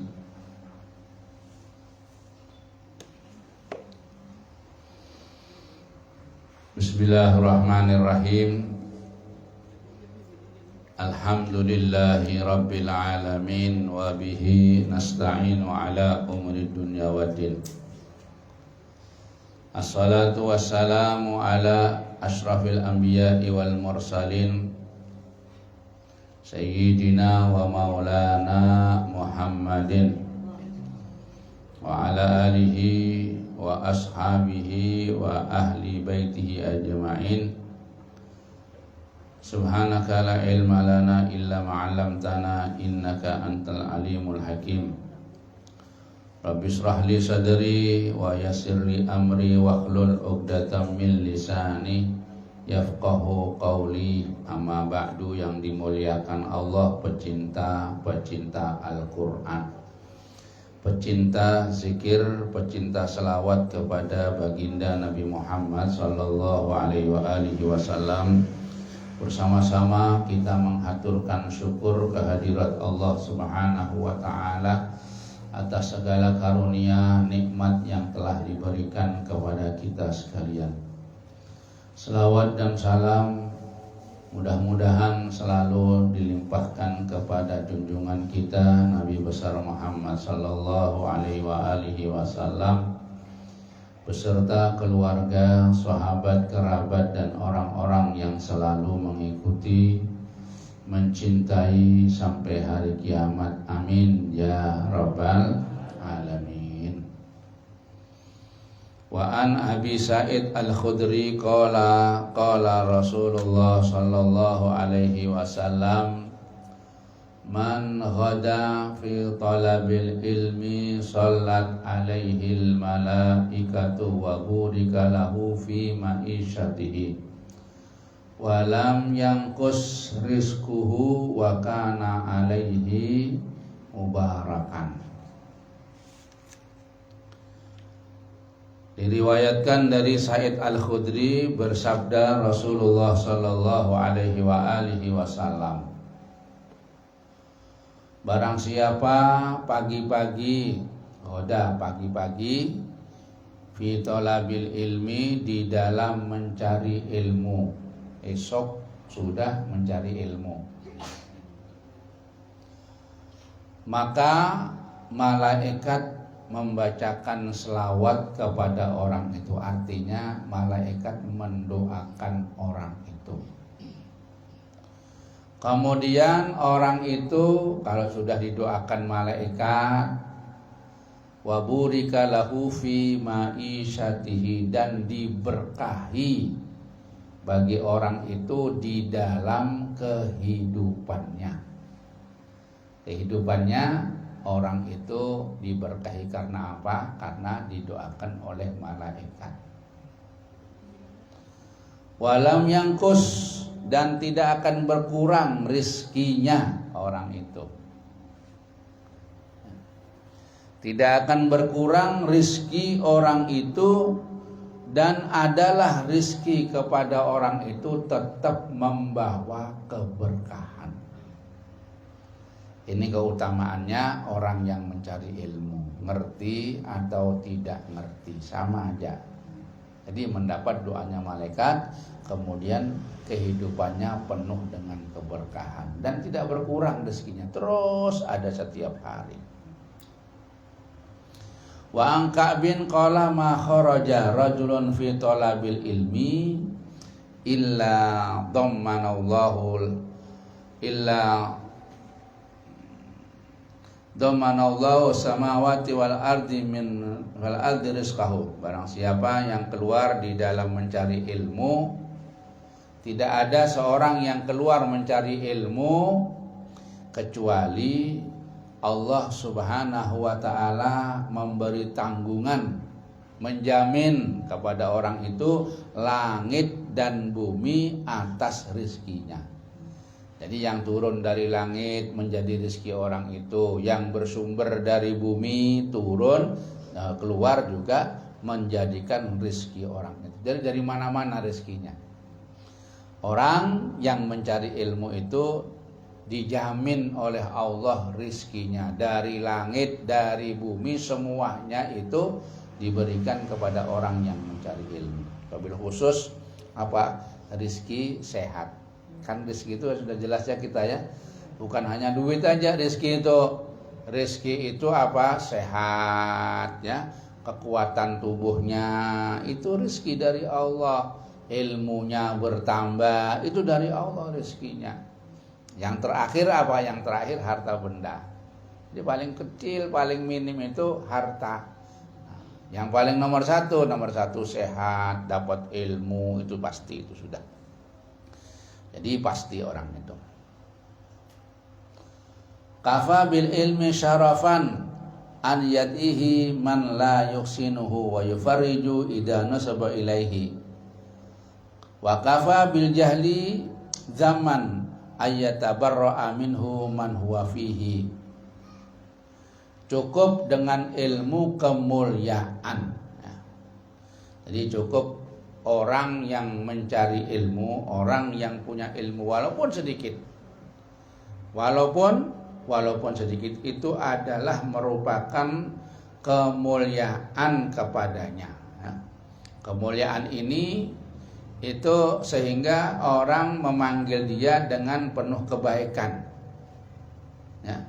S1: Bismillahirrahmanirrahim. Alhamdulillahi rabbil alamin, wa bihi nasta'inu ala umuri dunya waddin. Assalatu wassalamu ala ashrafil anbiya'i wal mursalin, sayyidina wa maulana Muhammadin wa ala alihi wa ashabihi wa ahli baitihi ajma'in. Subhanaka la ilma lana illa ma'allamtana innaka antal alimul hakim. Rabbi shrah li sadri wa yassir li amri wahlul 'uqdatam min lisani yafqahu qawli. Amma ba'du, yang dimuliakan Allah, pecinta Al-Qur'an, pecinta zikir, pecinta selawat kepada baginda Nabi Muhammad sallallahu alaihi wasallam. Bersama-sama kita menghaturkan syukur kehadirat Allah Subhanahu wa taala atas segala karunia nikmat yang telah diberikan kepada kita sekalian. Selawat dan salam Mudah-mudahan selalu dilimpahkan kepada junjungan kita Nabi besar Muhammad sallallahu alaihi wasallam beserta keluarga, sahabat, kerabat dan orang-orang yang selalu mengikuti, mencintai sampai hari kiamat. Amin ya rabbal alamin. Wa an Abi Sa'id Al-Khudri qala Rasulullah sallallahu alaihi wasallam man ghada fi talabil ilmi sallat alaihil malaikatu wa burika lahu fi ma'isyatihi wa lam yanqus rizquhu wa kana alaihi mubarakan. Diriwayatkan dari Sa'id Al-Khudri bersabda Rasulullah sallallahu alaihi wasallam, barang siapa pagi-pagi fi talabil ilmi, di dalam mencari ilmu, esok sudah mencari ilmu, maka malaikat membacakan selawat kepada orang itu. Artinya malaikat mendoakan orang itu. Kemudian orang itu kalau sudah didoakan malaikat, wa burika lahu fi ma'isyatihi, dan diberkahi bagi orang itu di dalam kehidupannya. Kehidupannya orang itu diberkahi karena apa? Karena didoakan oleh malaikat. Walam yangkus, dan tidak akan berkurang rizkinya orang itu. Tidak akan berkurang rizki orang itu, dan adalah rizki kepada orang itu tetap membawa keberkahan. Ini keutamaannya orang yang mencari ilmu, ngerti atau tidak ngerti sama aja. Jadi mendapat doanya malaikat, kemudian kehidupannya penuh dengan keberkahan dan tidak berkurang rezekinya, terus ada setiap hari. Wa an Ka'bin qala ma kharaja rajulun fi talabil ilmi illa Dhamanallahu samawati wal ardi rizqahu. Barang siapa yang keluar di dalam mencari ilmu, tidak ada seorang yang keluar mencari ilmu kecuali Allah Subhanahu wa ta'ala memberi tanggungan, menjamin kepada orang itu langit dan bumi atas rizkinya. Jadi yang turun dari langit menjadi rezeki orang itu, yang bersumber dari bumi turun keluar juga menjadikan rezeki orang itu. Jadi dari mana-mana rezekinya. Orang yang mencari ilmu itu dijamin oleh Allah rezekinya dari langit, dari bumi, semuanya itu diberikan kepada orang yang mencari ilmu. Wabil khusus apa? Rezeki sehat. Kan rezeki itu sudah jelas ya kita ya, bukan hanya duit aja rezeki itu. Rezeki itu apa? Sehat ya, kekuatan tubuhnya itu rezeki dari Allah, ilmunya bertambah itu dari Allah rezekinya. Yang terakhir apa? Yang terakhir harta benda. Jadi paling kecil, paling minim itu harta. Yang paling nomor satu sehat, dapat ilmu, itu pasti, itu sudah. Jadi pasti orang itu. Kafa bil ilmi syarafan an yadihi man la yuksinuhu wa yufarriju idza nasaba ilaihi. Wa kafa bil jahli zaman ayyatabarra'a minhu man huwa fihi. Cukup dengan ilmu kemuliaan. Jadi cukup orang yang mencari ilmu, orang yang punya ilmu walaupun sedikit, walaupun sedikit, itu adalah merupakan kemuliaan kepadanya. Kemuliaan ini Itu sehingga orang memanggil dia dengan penuh kebaikan. Ya.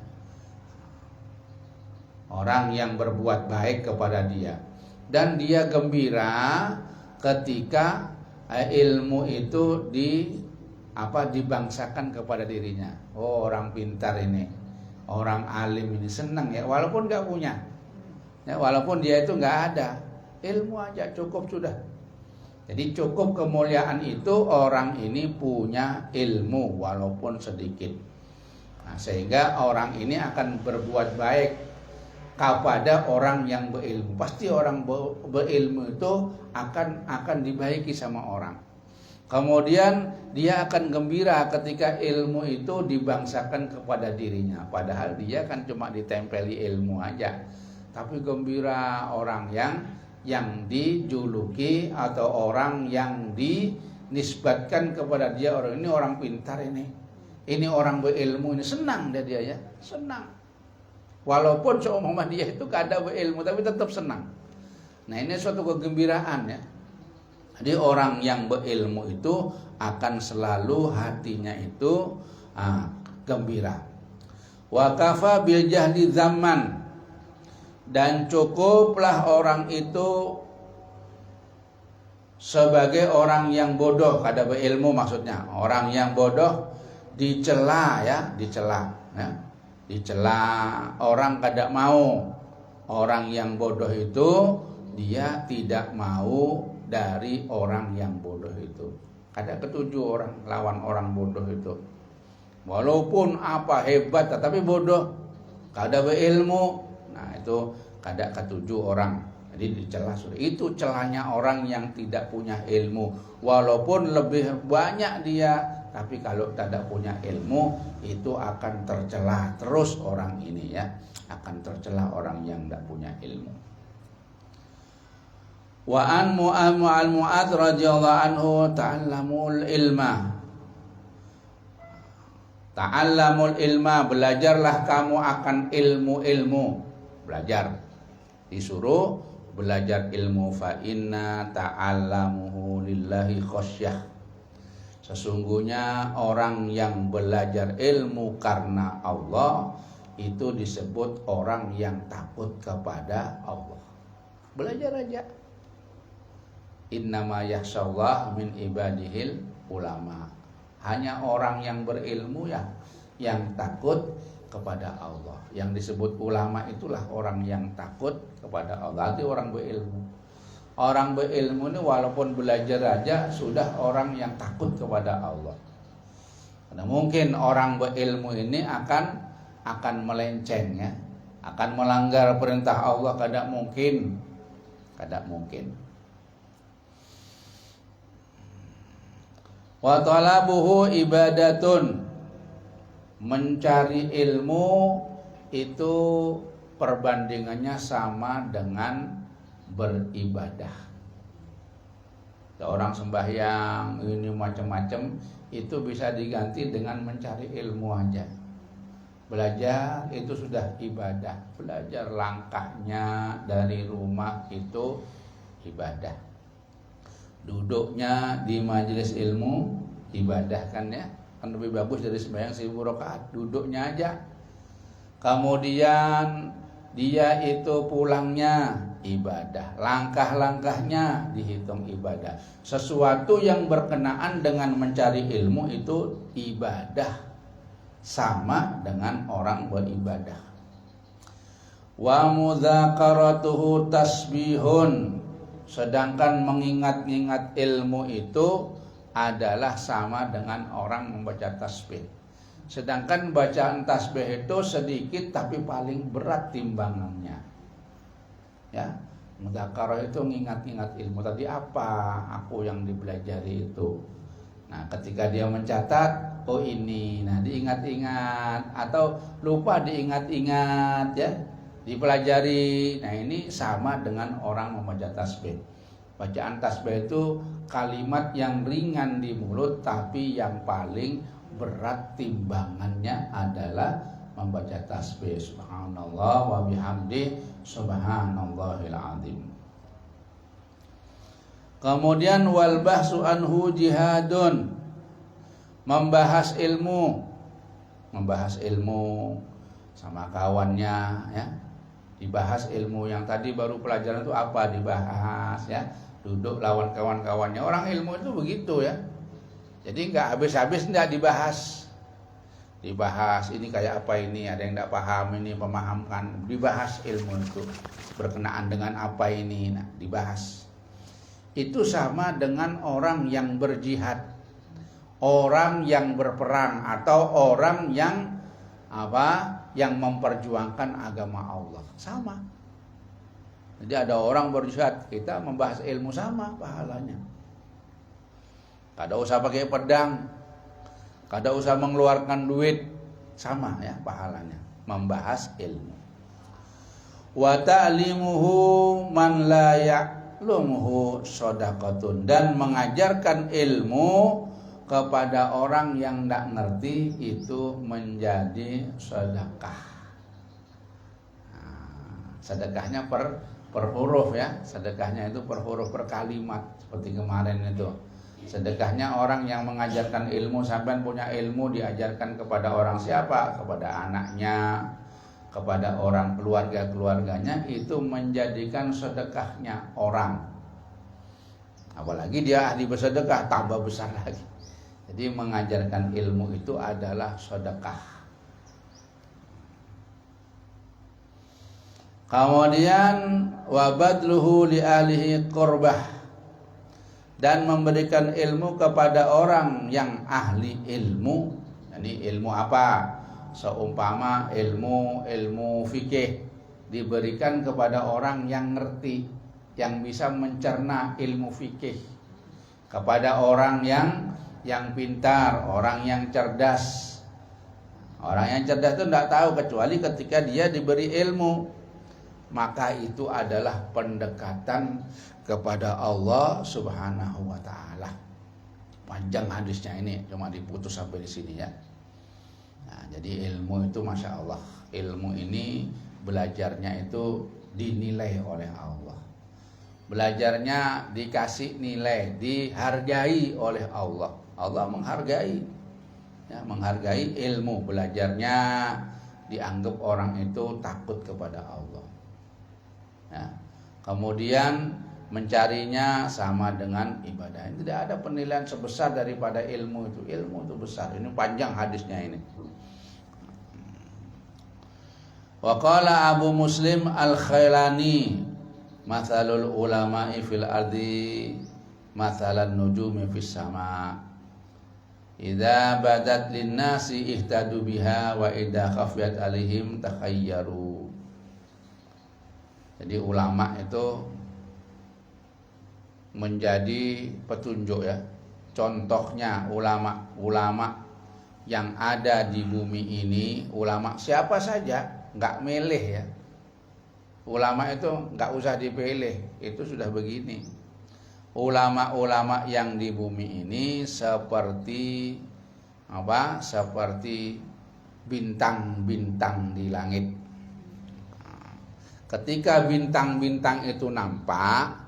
S1: Orang yang berbuat baik kepada dia, dan dia gembira ketika ilmu itu dibangsakan kepada dirinya. Oh, orang pintar ini, orang alim ini, senang ya, walaupun nggak punya, ya, walaupun dia itu nggak ada, ilmu aja cukup sudah. Jadi cukup kemuliaan itu orang ini punya ilmu walaupun sedikit. Nah, sehingga orang ini akan berbuat baik kepada orang yang berilmu. Pasti orang berilmu itu akan dibaiki sama orang. Kemudian dia akan gembira ketika ilmu itu dibangsakan kepada dirinya. Padahal dia kan cuma ditempeli ilmu aja. Tapi gembira orang yang dijuluki atau orang yang dinisbatkan kepada dia, orang ini orang pintar ini orang berilmu ini, senang dia ya, senang. Walaupun seumpama dia itu kada berilmu tapi tetap senang. Nah, ini suatu kegembiraan ya. Jadi orang yang berilmu itu akan selalu hatinya itu gembira. Wa kafa bil jahli zaman, dan cukuplah orang itu sebagai orang yang bodoh, kada berilmu maksudnya. Orang yang bodoh dicela ya, dicela orang kada mau. Orang yang bodoh itu dia tidak mau dari orang yang bodoh itu. Kada ketujuh orang lawan orang bodoh itu. Walaupun apa hebat tetapi bodoh, kada berilmu. Nah, itu kada ketujuh orang. Jadi dicela sudah. Itu celahnya orang yang tidak punya ilmu. Walaupun lebih banyak dia, tapi kalau tidak punya ilmu itu akan tercela terus orang ini ya. Akan tercela orang yang tidak punya ilmu. Wa an Mu'adz radhiyallahu anhu ta'allamul ilma. Ta'allamul ilma, belajarlah kamu akan ilmu-ilmu. Belajar. Disuruh belajar ilmu, fa inna ta'allamuhu lillahi khasyah. Sesungguhnya orang yang belajar ilmu karena Allah itu disebut orang yang takut kepada Allah. Belajar aja. Innama yakhsyallah min ibadihil ulama. Hanya orang yang berilmu ya yang takut kepada Allah. Yang disebut ulama itulah orang yang takut kepada Allah. Itu orang berilmu. Orang berilmu ini walaupun belajar aja sudah orang yang takut kepada Allah. Karena mungkin orang berilmu ini akan melenceng ya, akan melanggar perintah Allah, kada mungkin. Wa talabuhu ibadatun. Mencari ilmu itu perbandingannya sama dengan beribadah. Orang sembahyang ini macam-macam itu bisa diganti dengan mencari ilmu aja. Belajar itu sudah ibadah. Belajar langkahnya dari rumah itu ibadah. Duduknya di majelis ilmu ibadah kan ya. Kan lebih bagus dari sembahyang 1000 rakaat. Duduknya aja. Kemudian dia itu pulangnya ibadah. Langkah-langkahnya dihitung ibadah. Sesuatu yang berkenaan dengan mencari ilmu itu ibadah. Sama dengan orang beribadah. Wa mudzakaratuhu tasbihun. Sedangkan mengingat-ingat ilmu itu adalah sama dengan orang membaca tasbih. Sedangkan bacaan tasbih itu sedikit tapi paling berat timbangannya. Ya, mudzakarah itu mengingat-ingat ilmu. Tadi apa aku yang dipelajari itu. Nah, ketika dia mencatat, oh ini, nah diingat-ingat atau lupa diingat-ingat ya, dipelajari. Nah, ini sama dengan orang membaca tasbih. Bacaan tasbih itu kalimat yang ringan di mulut tapi yang paling berat timbangannya adalah membaca tasbih. Subhanallah wa bihamdi subhanallahil azim. Kemudian wal bahsu anhu jihadun, membahas ilmu sama kawannya ya. Dibahas ilmu yang tadi baru pelajaran itu apa dibahas ya. Duduk lawan kawan-kawannya. Orang ilmu itu begitu ya. Jadi nggak habis-habis nggak dibahas. Dibahas ini kayak apa ini, ada yang nggak paham ini memahamkan. Dibahas ilmu itu berkenaan dengan apa ini, nah dibahas. Itu sama dengan orang yang berjihad, orang yang berperang atau orang yang yang memperjuangkan agama Allah. Sama. Jadi ada orang berjihad, kita membahas ilmu sama pahalanya. Kada usah pakai pedang, kada usah mengeluarkan duit, sama ya pahalanya. Membahas ilmu. Wa ta'limuhu man la ya'lumuhu shadaqatun, dan mengajarkan ilmu kepada orang yang tidak ngerti itu menjadi sedekah. Nah, sedekahnya per huruf ya, sedekahnya itu per huruf, per kalimat, seperti kemarin itu. Sedekahnya orang yang mengajarkan ilmu, sampai punya ilmu diajarkan kepada orang siapa? Kepada anaknya, kepada orang keluarganya, itu menjadikan sedekahnya orang. Apalagi dia ahli bersedekah, tambah besar lagi. Jadi mengajarkan ilmu itu adalah sedekah. Kemudian wabadluhu li ahlihi qurbah, dan memberikan ilmu kepada orang yang ahli ilmu. Jadi ilmu apa? Seumpama ilmu fikih diberikan kepada orang yang ngerti, yang bisa mencerna ilmu fikih, kepada orang yang pintar, orang yang cerdas. Orang yang cerdas itu tidak tahu kecuali ketika dia diberi ilmu. Maka itu adalah pendekatan kepada Allah Subhanahu wa taala. Panjang hadisnya ini, cuma diputus sampai di sini ya. Nah, jadi ilmu itu Masya Allah, ilmu ini belajarnya itu dinilai oleh Allah. Belajarnya dikasih nilai, dihargai oleh Allah. Allah menghargai, ya, menghargai ilmu. Belajarnya dianggap orang itu takut kepada Allah. Ya. Kemudian mencarinya sama dengan ibadah. Tidak ada penilaian sebesar daripada ilmu itu. Ilmu itu besar. Ini panjang hadisnya ini. Wa qala Abu Muslim Al-Khailani, mathalul ulama'i fil ardi mathalan nujumi fis sama. Idza badat linnasi ihtadu biha wa idza khafiyat alaihim takhayyaru. Jadi ulama itu menjadi petunjuk ya. Contohnya ulama yang ada di bumi ini, ulama siapa saja, nggak milih ya. Ulama itu nggak usah dipilih, itu sudah begini. Ulama-ulama yang di bumi ini seperti apa? Seperti bintang-bintang di langit. Ketika bintang-bintang itu nampak,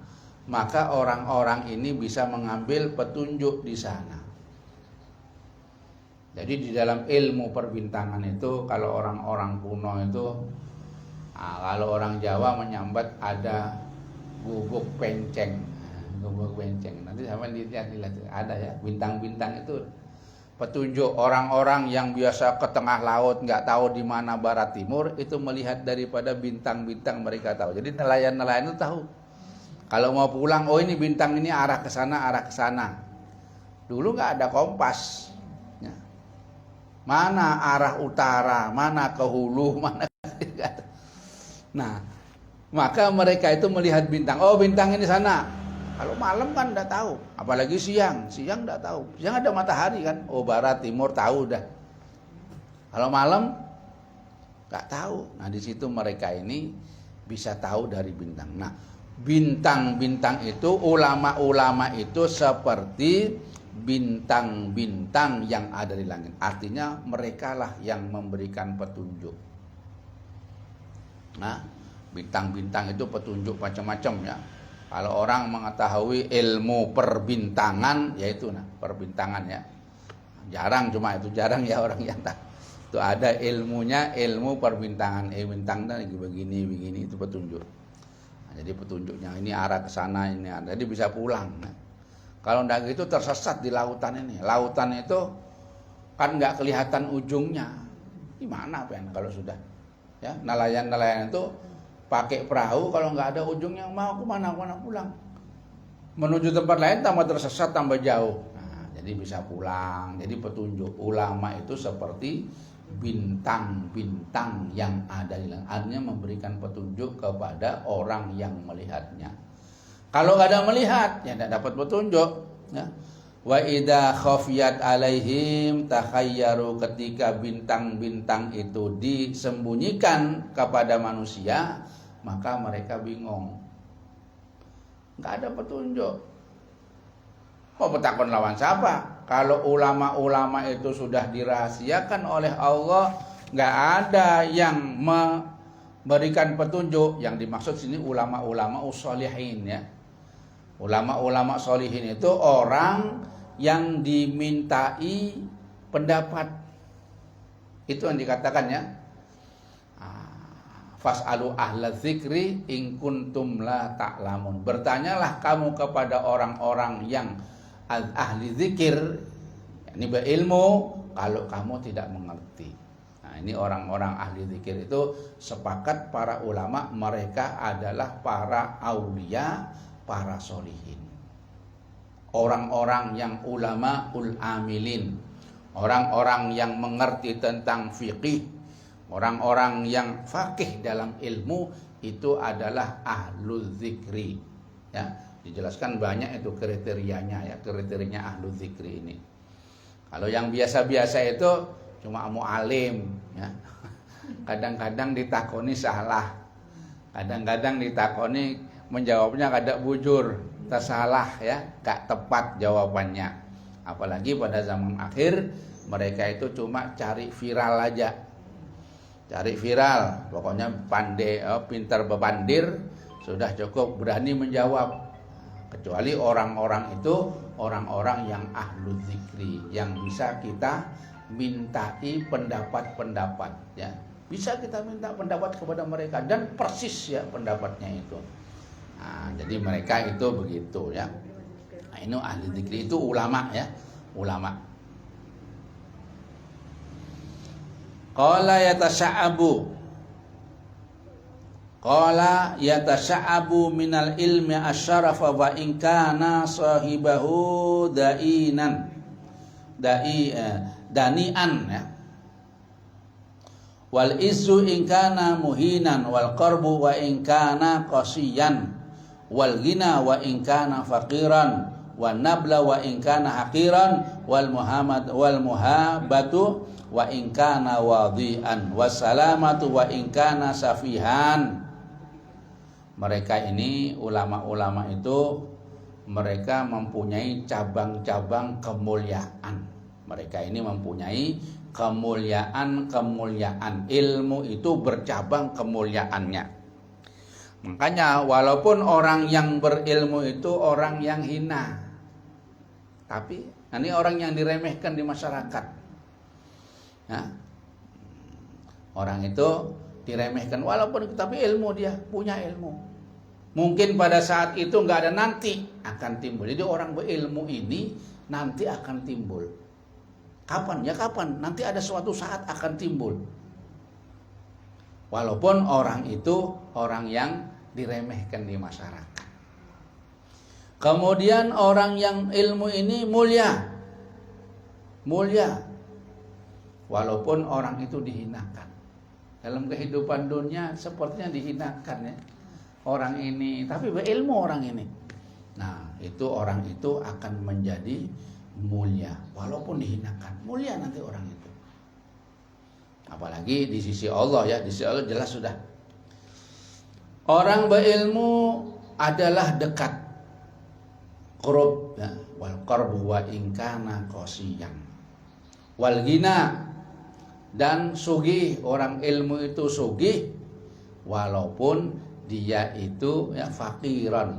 S1: maka orang-orang ini bisa mengambil petunjuk di sana. Jadi di dalam ilmu perbintangan itu, kalau orang-orang kuno itu, kalau orang Jawa menyambat ada gubuk penceng. Gubuk penceng. Nanti sampai lihat ada ya, bintang-bintang itu petunjuk. Orang-orang yang biasa ke tengah laut nggak tahu di mana barat timur, itu melihat daripada bintang-bintang mereka tahu. Jadi nelayan-nelayan itu tahu. Kalau mau pulang, oh ini bintang ini arah ke sana, arah ke sana. Dulu nggak ada kompas. Ya. Mana arah utara, mana ke hulu, mana. Nah, maka mereka itu melihat bintang. Oh bintang ini sana. Kalau malam kan enggak tahu, apalagi siang enggak tahu. Siang ada matahari kan, oh barat timur tahu dah. Kalau malam enggak tahu. Nah, di situ mereka ini bisa tahu dari bintang. Nah, bintang-bintang itu, ulama-ulama itu seperti bintang-bintang yang ada di langit. Artinya merekalah yang memberikan petunjuk. Nah, bintang-bintang itu petunjuk macam-macam ya. Kalau orang mengetahui ilmu perbintangan, yaitu perbintangan ya. Jarang, cuma itu jarang ya orang yang tahu. Itu ada ilmunya, ilmu perbintangan. Bintang lagi begini itu petunjuk. Nah, jadi petunjuknya ini arah ke sana, ini ada. Jadi bisa pulang. Nah, kalau enggak gitu tersesat di lautan ini. Lautan itu kan nggak kelihatan ujungnya. Gimana Pen kalau sudah? Ya, nelayan-nelayan itu pakai perahu, kalau nggak ada ujungnya mau kemana pulang. Menuju tempat lain tambah tersesat, tambah jauh. Nah, jadi bisa pulang. Jadi petunjuk ulama itu seperti bintang-bintang yang ada di langit. Artinya memberikan petunjuk kepada orang yang melihatnya. Kalau nggak ada melihat, ya tidak dapat petunjuk. Ya. Wa idza khafiyat alaihim takhayyaru, ketika bintang-bintang itu disembunyikan kepada manusia, maka mereka bingung. Nggak ada petunjuk. Mau bertakon lawan siapa? Kalau ulama-ulama itu sudah dirahasiakan oleh Allah, nggak ada yang memberikan petunjuk. Yang dimaksud sini ulama-ulama usholihin ya. Ulama-ulama sholihin itu orang yang dimintai pendapat. Itu yang dikatakan ya. Fas'alu ahla dzikri in kuntum la ta'lamun. Bertanyalah kamu kepada orang-orang yang ahli zikir, ini berilmu, kalau kamu tidak mengerti. Nah, ini orang-orang ahli zikir itu sepakat para ulama, mereka adalah para aulia, para solihin. Orang-orang yang ulama ul amilin, orang-orang yang mengerti tentang fikih, orang-orang yang faqih dalam ilmu, itu adalah ahlul zikri. Ya, dijelaskan banyak itu kriterianya ya, kriterianya ahlul zikri ini. Kalau yang biasa-biasa itu cuma mu'alim ya. Kadang-kadang ditakoni salah. Kadang-kadang ditakoni menjawabnya kada bujur, tersalah ya, gak tepat jawabannya. Apalagi pada zaman akhir mereka itu cuma cari viral aja. Cari viral, pokoknya pandai, pintar bebandir, sudah cukup berani menjawab. Kecuali orang-orang itu orang-orang yang ahlu zikri, yang bisa kita mintai pendapat-pendapat ya. Bisa kita minta pendapat kepada mereka dan persis ya pendapatnya itu. Nah, jadi mereka itu begitu ya. Nah, ini ahli zikri itu ulama ya, ulama. Qala yatasa'abu minal ilmi asyarafa wa in kana sahibahu dani'an ya. Wal isu in kana muhinan wal qarbu wa in kana qasiyan wal ghina wa in kana faqiran wan nabla wa in kana haqiran wal muhabatu wa in kana wadhi'an wassalamatu wa in kana safihan. Mereka ini ulama-ulama itu mereka mempunyai cabang-cabang kemuliaan. Mereka ini mempunyai kemuliaan. Ilmu itu bercabang kemuliaannya. Makanya walaupun orang yang berilmu itu orang yang hina, tapi ini orang yang diremehkan di masyarakat. Nah, orang itu diremehkan walaupun tapi ilmu, dia punya ilmu. Mungkin pada saat itu nggak ada, nanti akan timbul. Jadi orang berilmu ini nanti akan timbul. Kapan? Ya kapan? Nanti ada suatu saat akan timbul. Walaupun orang itu orang yang diremehkan di masyarakat. Kemudian orang yang ilmu ini mulia. Walaupun orang itu dihinakan. Dalam kehidupan dunia sepertinya dihinakan ya. Orang ini, tapi berilmu orang ini. Nah, itu orang itu akan menjadi mulia walaupun dihinakan. Mulia nanti orang itu. Apalagi di sisi Allah ya, di sisi Allah jelas sudah. Orang berilmu adalah dekat. Qurub ya, wal qarbu wa in kana qasiyan. Wal ghina, dan sugih, orang ilmu itu sugih walaupun dia itu ya fakiran.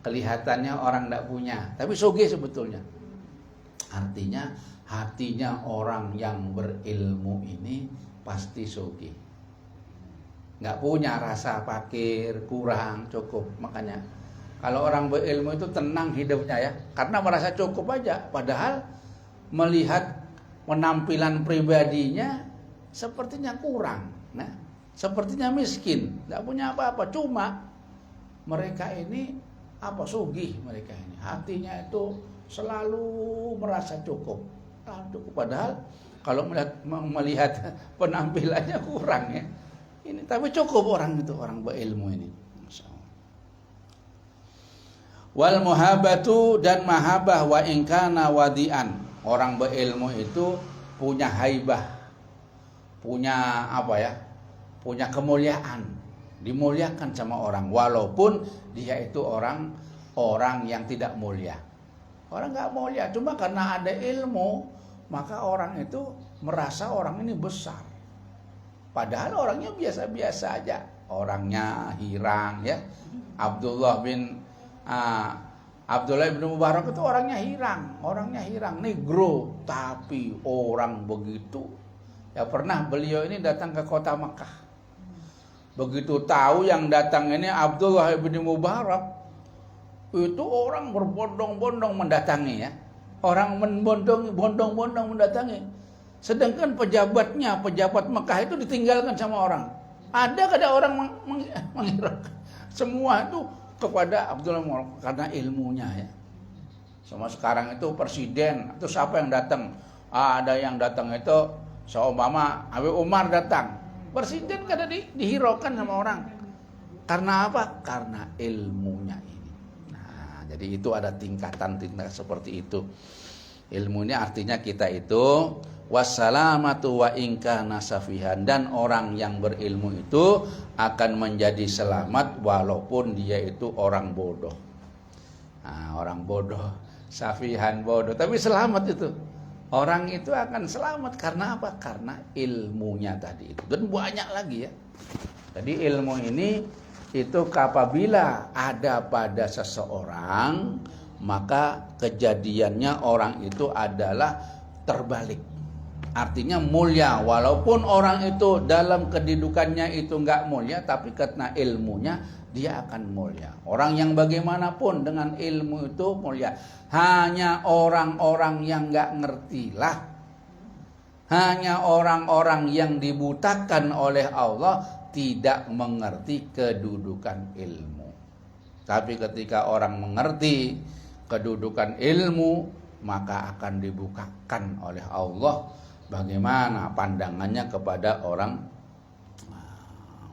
S2: kelihatannya orang tidak punya, tapi sugih sebetulnya. Artinya hatinya orang yang berilmu ini pasti sugih. Nggak punya rasa fakir, kurang, cukup. Makanya kalau orang berilmu itu tenang hidupnya ya, karena merasa cukup aja. Padahal melihat penampilan pribadinya sepertinya kurang, nah, sepertinya miskin, nggak punya apa-apa. Cuma mereka ini sugih mereka ini, hatinya itu selalu merasa cukup. Padahal kalau melihat penampilannya kurang ya. Ini tapi cukup orang itu, orang berilmu ini. Wal muhabatu, dan mahabah wa in kana wadian. Orang berilmu itu punya haibah, punya punya kemuliaan, dimuliakan sama orang walaupun dia itu orang yang tidak mulia. Orang nggak mulia, cuma karena ada ilmu maka orang itu merasa orang ini besar. Padahal orangnya biasa-biasa aja, orangnya hirang ya. Abdullah bin Mubarak itu orangnya hirang, negro, tapi orang begitu. Ya pernah beliau ini datang ke kota Makkah. Begitu tahu yang datang ini Abdullah bin Mubarak, itu orang berbondong-bondong mendatangi ya. Orang berbondong-bondong mendatangi. Sedangkan pejabat Mekah itu ditinggalkan sama orang. Ada orang mengira semua itu kepada Abdullah bin Mubarak karena ilmunya ya. Sama sekarang itu presiden atau siapa yang datang? Ada yang datang itu seumpama Habib Umar datang. Presiden kada dihiraukan sama orang. Karena apa? Karena ilmunya ini. Jadi itu ada tingkatan seperti itu. Ilmu ini artinya kita itu wassalamatu wa inka nasafihan, dan orang yang berilmu itu akan menjadi selamat walaupun dia itu orang bodoh. Orang bodoh, safihan bodoh, tapi selamat itu. Orang itu akan selamat karena apa? Karena ilmunya tadi itu. Dan banyak lagi ya. Jadi ilmu ini itu apabila ada pada seseorang, maka kejadiannya orang itu adalah terbalik. Artinya mulia, walaupun orang itu dalam kedudukannya itu enggak mulia, tapi karena ilmunya dia akan mulia. Orang yang bagaimanapun dengan ilmu itu mulia. Hanya orang-orang yang enggak ngertilah, hanya orang-orang yang dibutakan oleh Allah tidak mengerti kedudukan ilmu. Tapi ketika orang mengerti kedudukan ilmu, maka akan dibukakan oleh Allah bagaimana pandangannya kepada orang,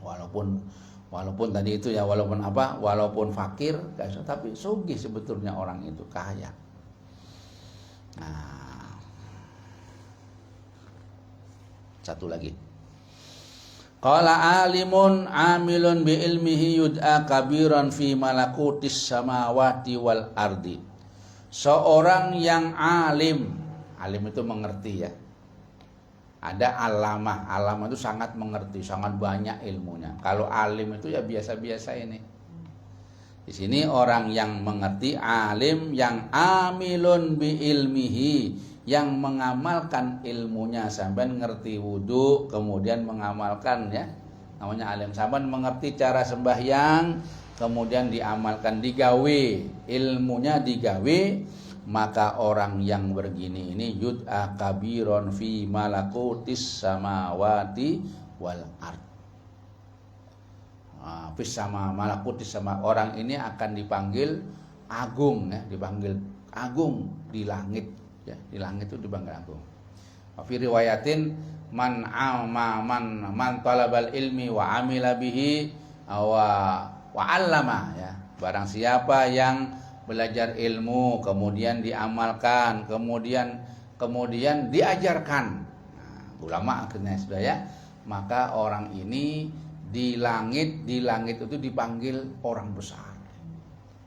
S2: walaupun tadi itu ya, walaupun fakir, tapi sugih sebetulnya orang itu, kaya. Satu lagi. Qala alimun amilun bi ilmihi yud'a kabiran fi malakutis samawati wal ardi. Seorang yang alim itu mengerti ya. Ada alamah itu sangat mengerti, sangat banyak ilmunya. Kalau alim itu ya biasa-biasa ini. Di sini orang yang mengerti, alim yang amilun bi ilmihi, yang mengamalkan ilmunya. Sampai ngerti wudu kemudian mengamalkan ya, namanya alim. Sampai mengerti cara sembahyang kemudian diamalkan, digawe, ilmunya digawe, maka orang yang begini ini yud'a kabiron fi malakutis samawati wal ard. Fis sama malakutis sama, orang ini akan dipanggil agung ya, dipanggil agung di langit ya, di langit itu dipanggil agung. Fi riwayatin man talabal ilmi wa amila bihi wa 'allama ya. Barang siapa yang belajar ilmu kemudian diamalkan, kemudian diajarkan. Ulama akhirnya sudah ya, maka orang ini di langit itu dipanggil orang besar.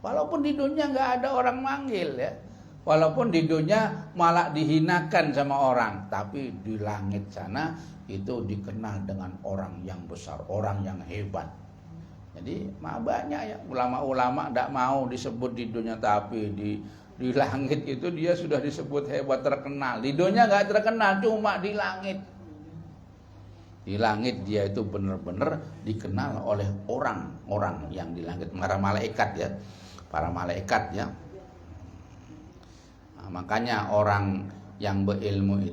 S2: Walaupun di dunia nggak ada orang manggil ya. Walaupun di dunia malah dihinakan sama orang, tapi di langit sana itu dikenal dengan orang yang besar, orang yang hebat. Jadi banyak ya ulama-ulama tidak mau disebut di dunia, tapi di langit itu dia sudah disebut hebat, terkenal. Di dunia nggak terkenal, cuma di langit. Di langit dia itu benar-benar dikenal oleh orang-orang yang di langit, para malaikat ya. Para malaikat ya. Nah, makanya orang yang berilmu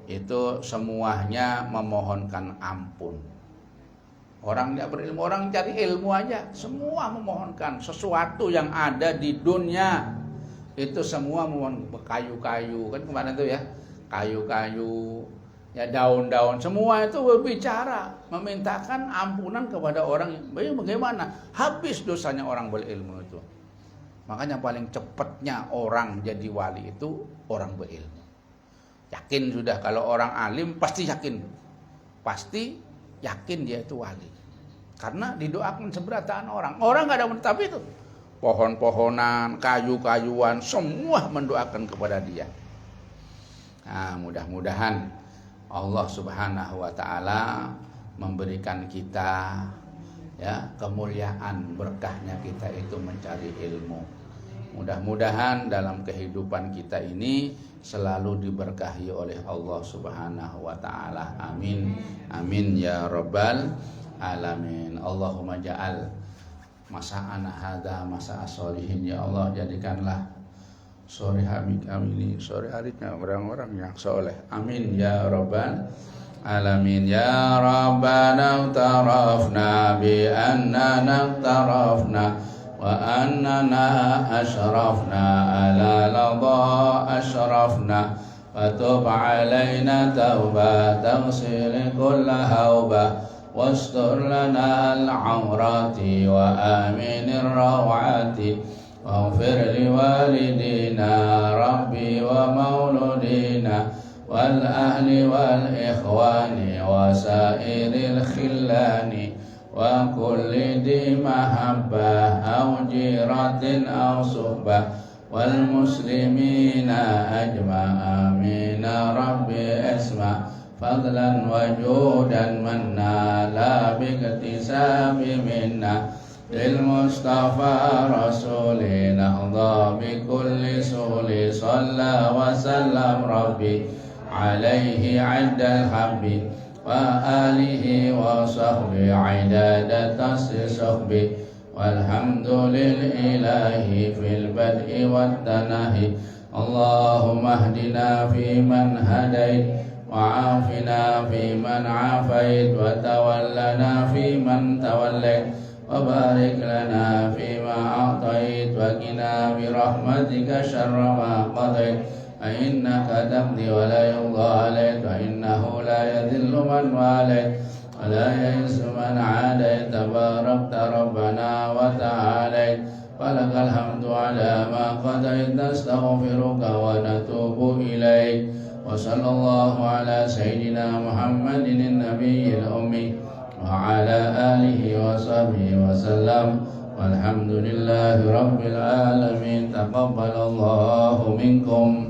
S2: itu semuanya memohonkan ampun. Orang tidak berilmu, orang cari ilmu aja, semua memohonkan sesuatu yang ada di dunia itu semua memohon. Kayu-kayu kan kemarin itu ya, kayu-kayu ya, daun-daun, semua itu berbicara memintakan ampunan kepada orang. Bagaimana habis dosanya orang berilmu itu. Makanya paling cepatnya orang jadi wali itu orang berilmu. Yakin sudah, kalau orang alim pasti yakin dia itu wali. Karena didoakan seberataan orang nggak ada, tapi itu pohon-pohonan, kayu-kayuan semua mendoakan kepada dia. Nah, mudah-mudahan Allah Subhanahu wa taala memberikan kita ya kemuliaan, berkahnya kita itu mencari ilmu. Mudah-mudahan dalam kehidupan kita ini selalu diberkahi oleh Allah Subhanahu wa taala. Amin. Amin ya rabbal alamin. Allahumma ja'al masa'ana hadza masa'a sholihin. Ya Allah, jadikanlah sore hari kami ini sore harinya orang-orang yang soleh. Amin ya rabbal alamin. Ya rabbana tarafna bi annana tarafna wa annana ashrafna ala ladha ashrafna fatub alaina tauba taghsil kulla hauba wastur lana al-awrati wa aminir rawati waghfir liwalidina rabbi wa mauludina wal ahli wal ikhwani wa sairil khillani wa kulli di mahabbah aw jiratin aw suhbah wal muslimina ajma'a amin rabbi isma' fadlan wa judan manna la biktisabi minna lil mustafa rasulina adha bi kulli suli salla wa sallam rabbi alaihi addal habbi wa alihi wa sahbi idadatas sahbi walhamdulillahi fil bad'i wat tanahi. Allahumma hdina fi man hadait وعافنا فيمن عافيت وتولنا فيمن توليت وبارك لنا فيما أعطيت وقنا برحمتك شر ما قضيت فإنك تقضي ولا يقضى عليك وإنه لا يذل من واليت ولا يئس من عاديت تباركت ربنا وتعاليت ولك الحمد على ما قضيت نستغفرك ونتوب إليك وصلى الله على سيدنا محمد النبي الأمي وعلى آله وصحبه وسلم والحمد لله رب العالمين. تقبل الله منكم.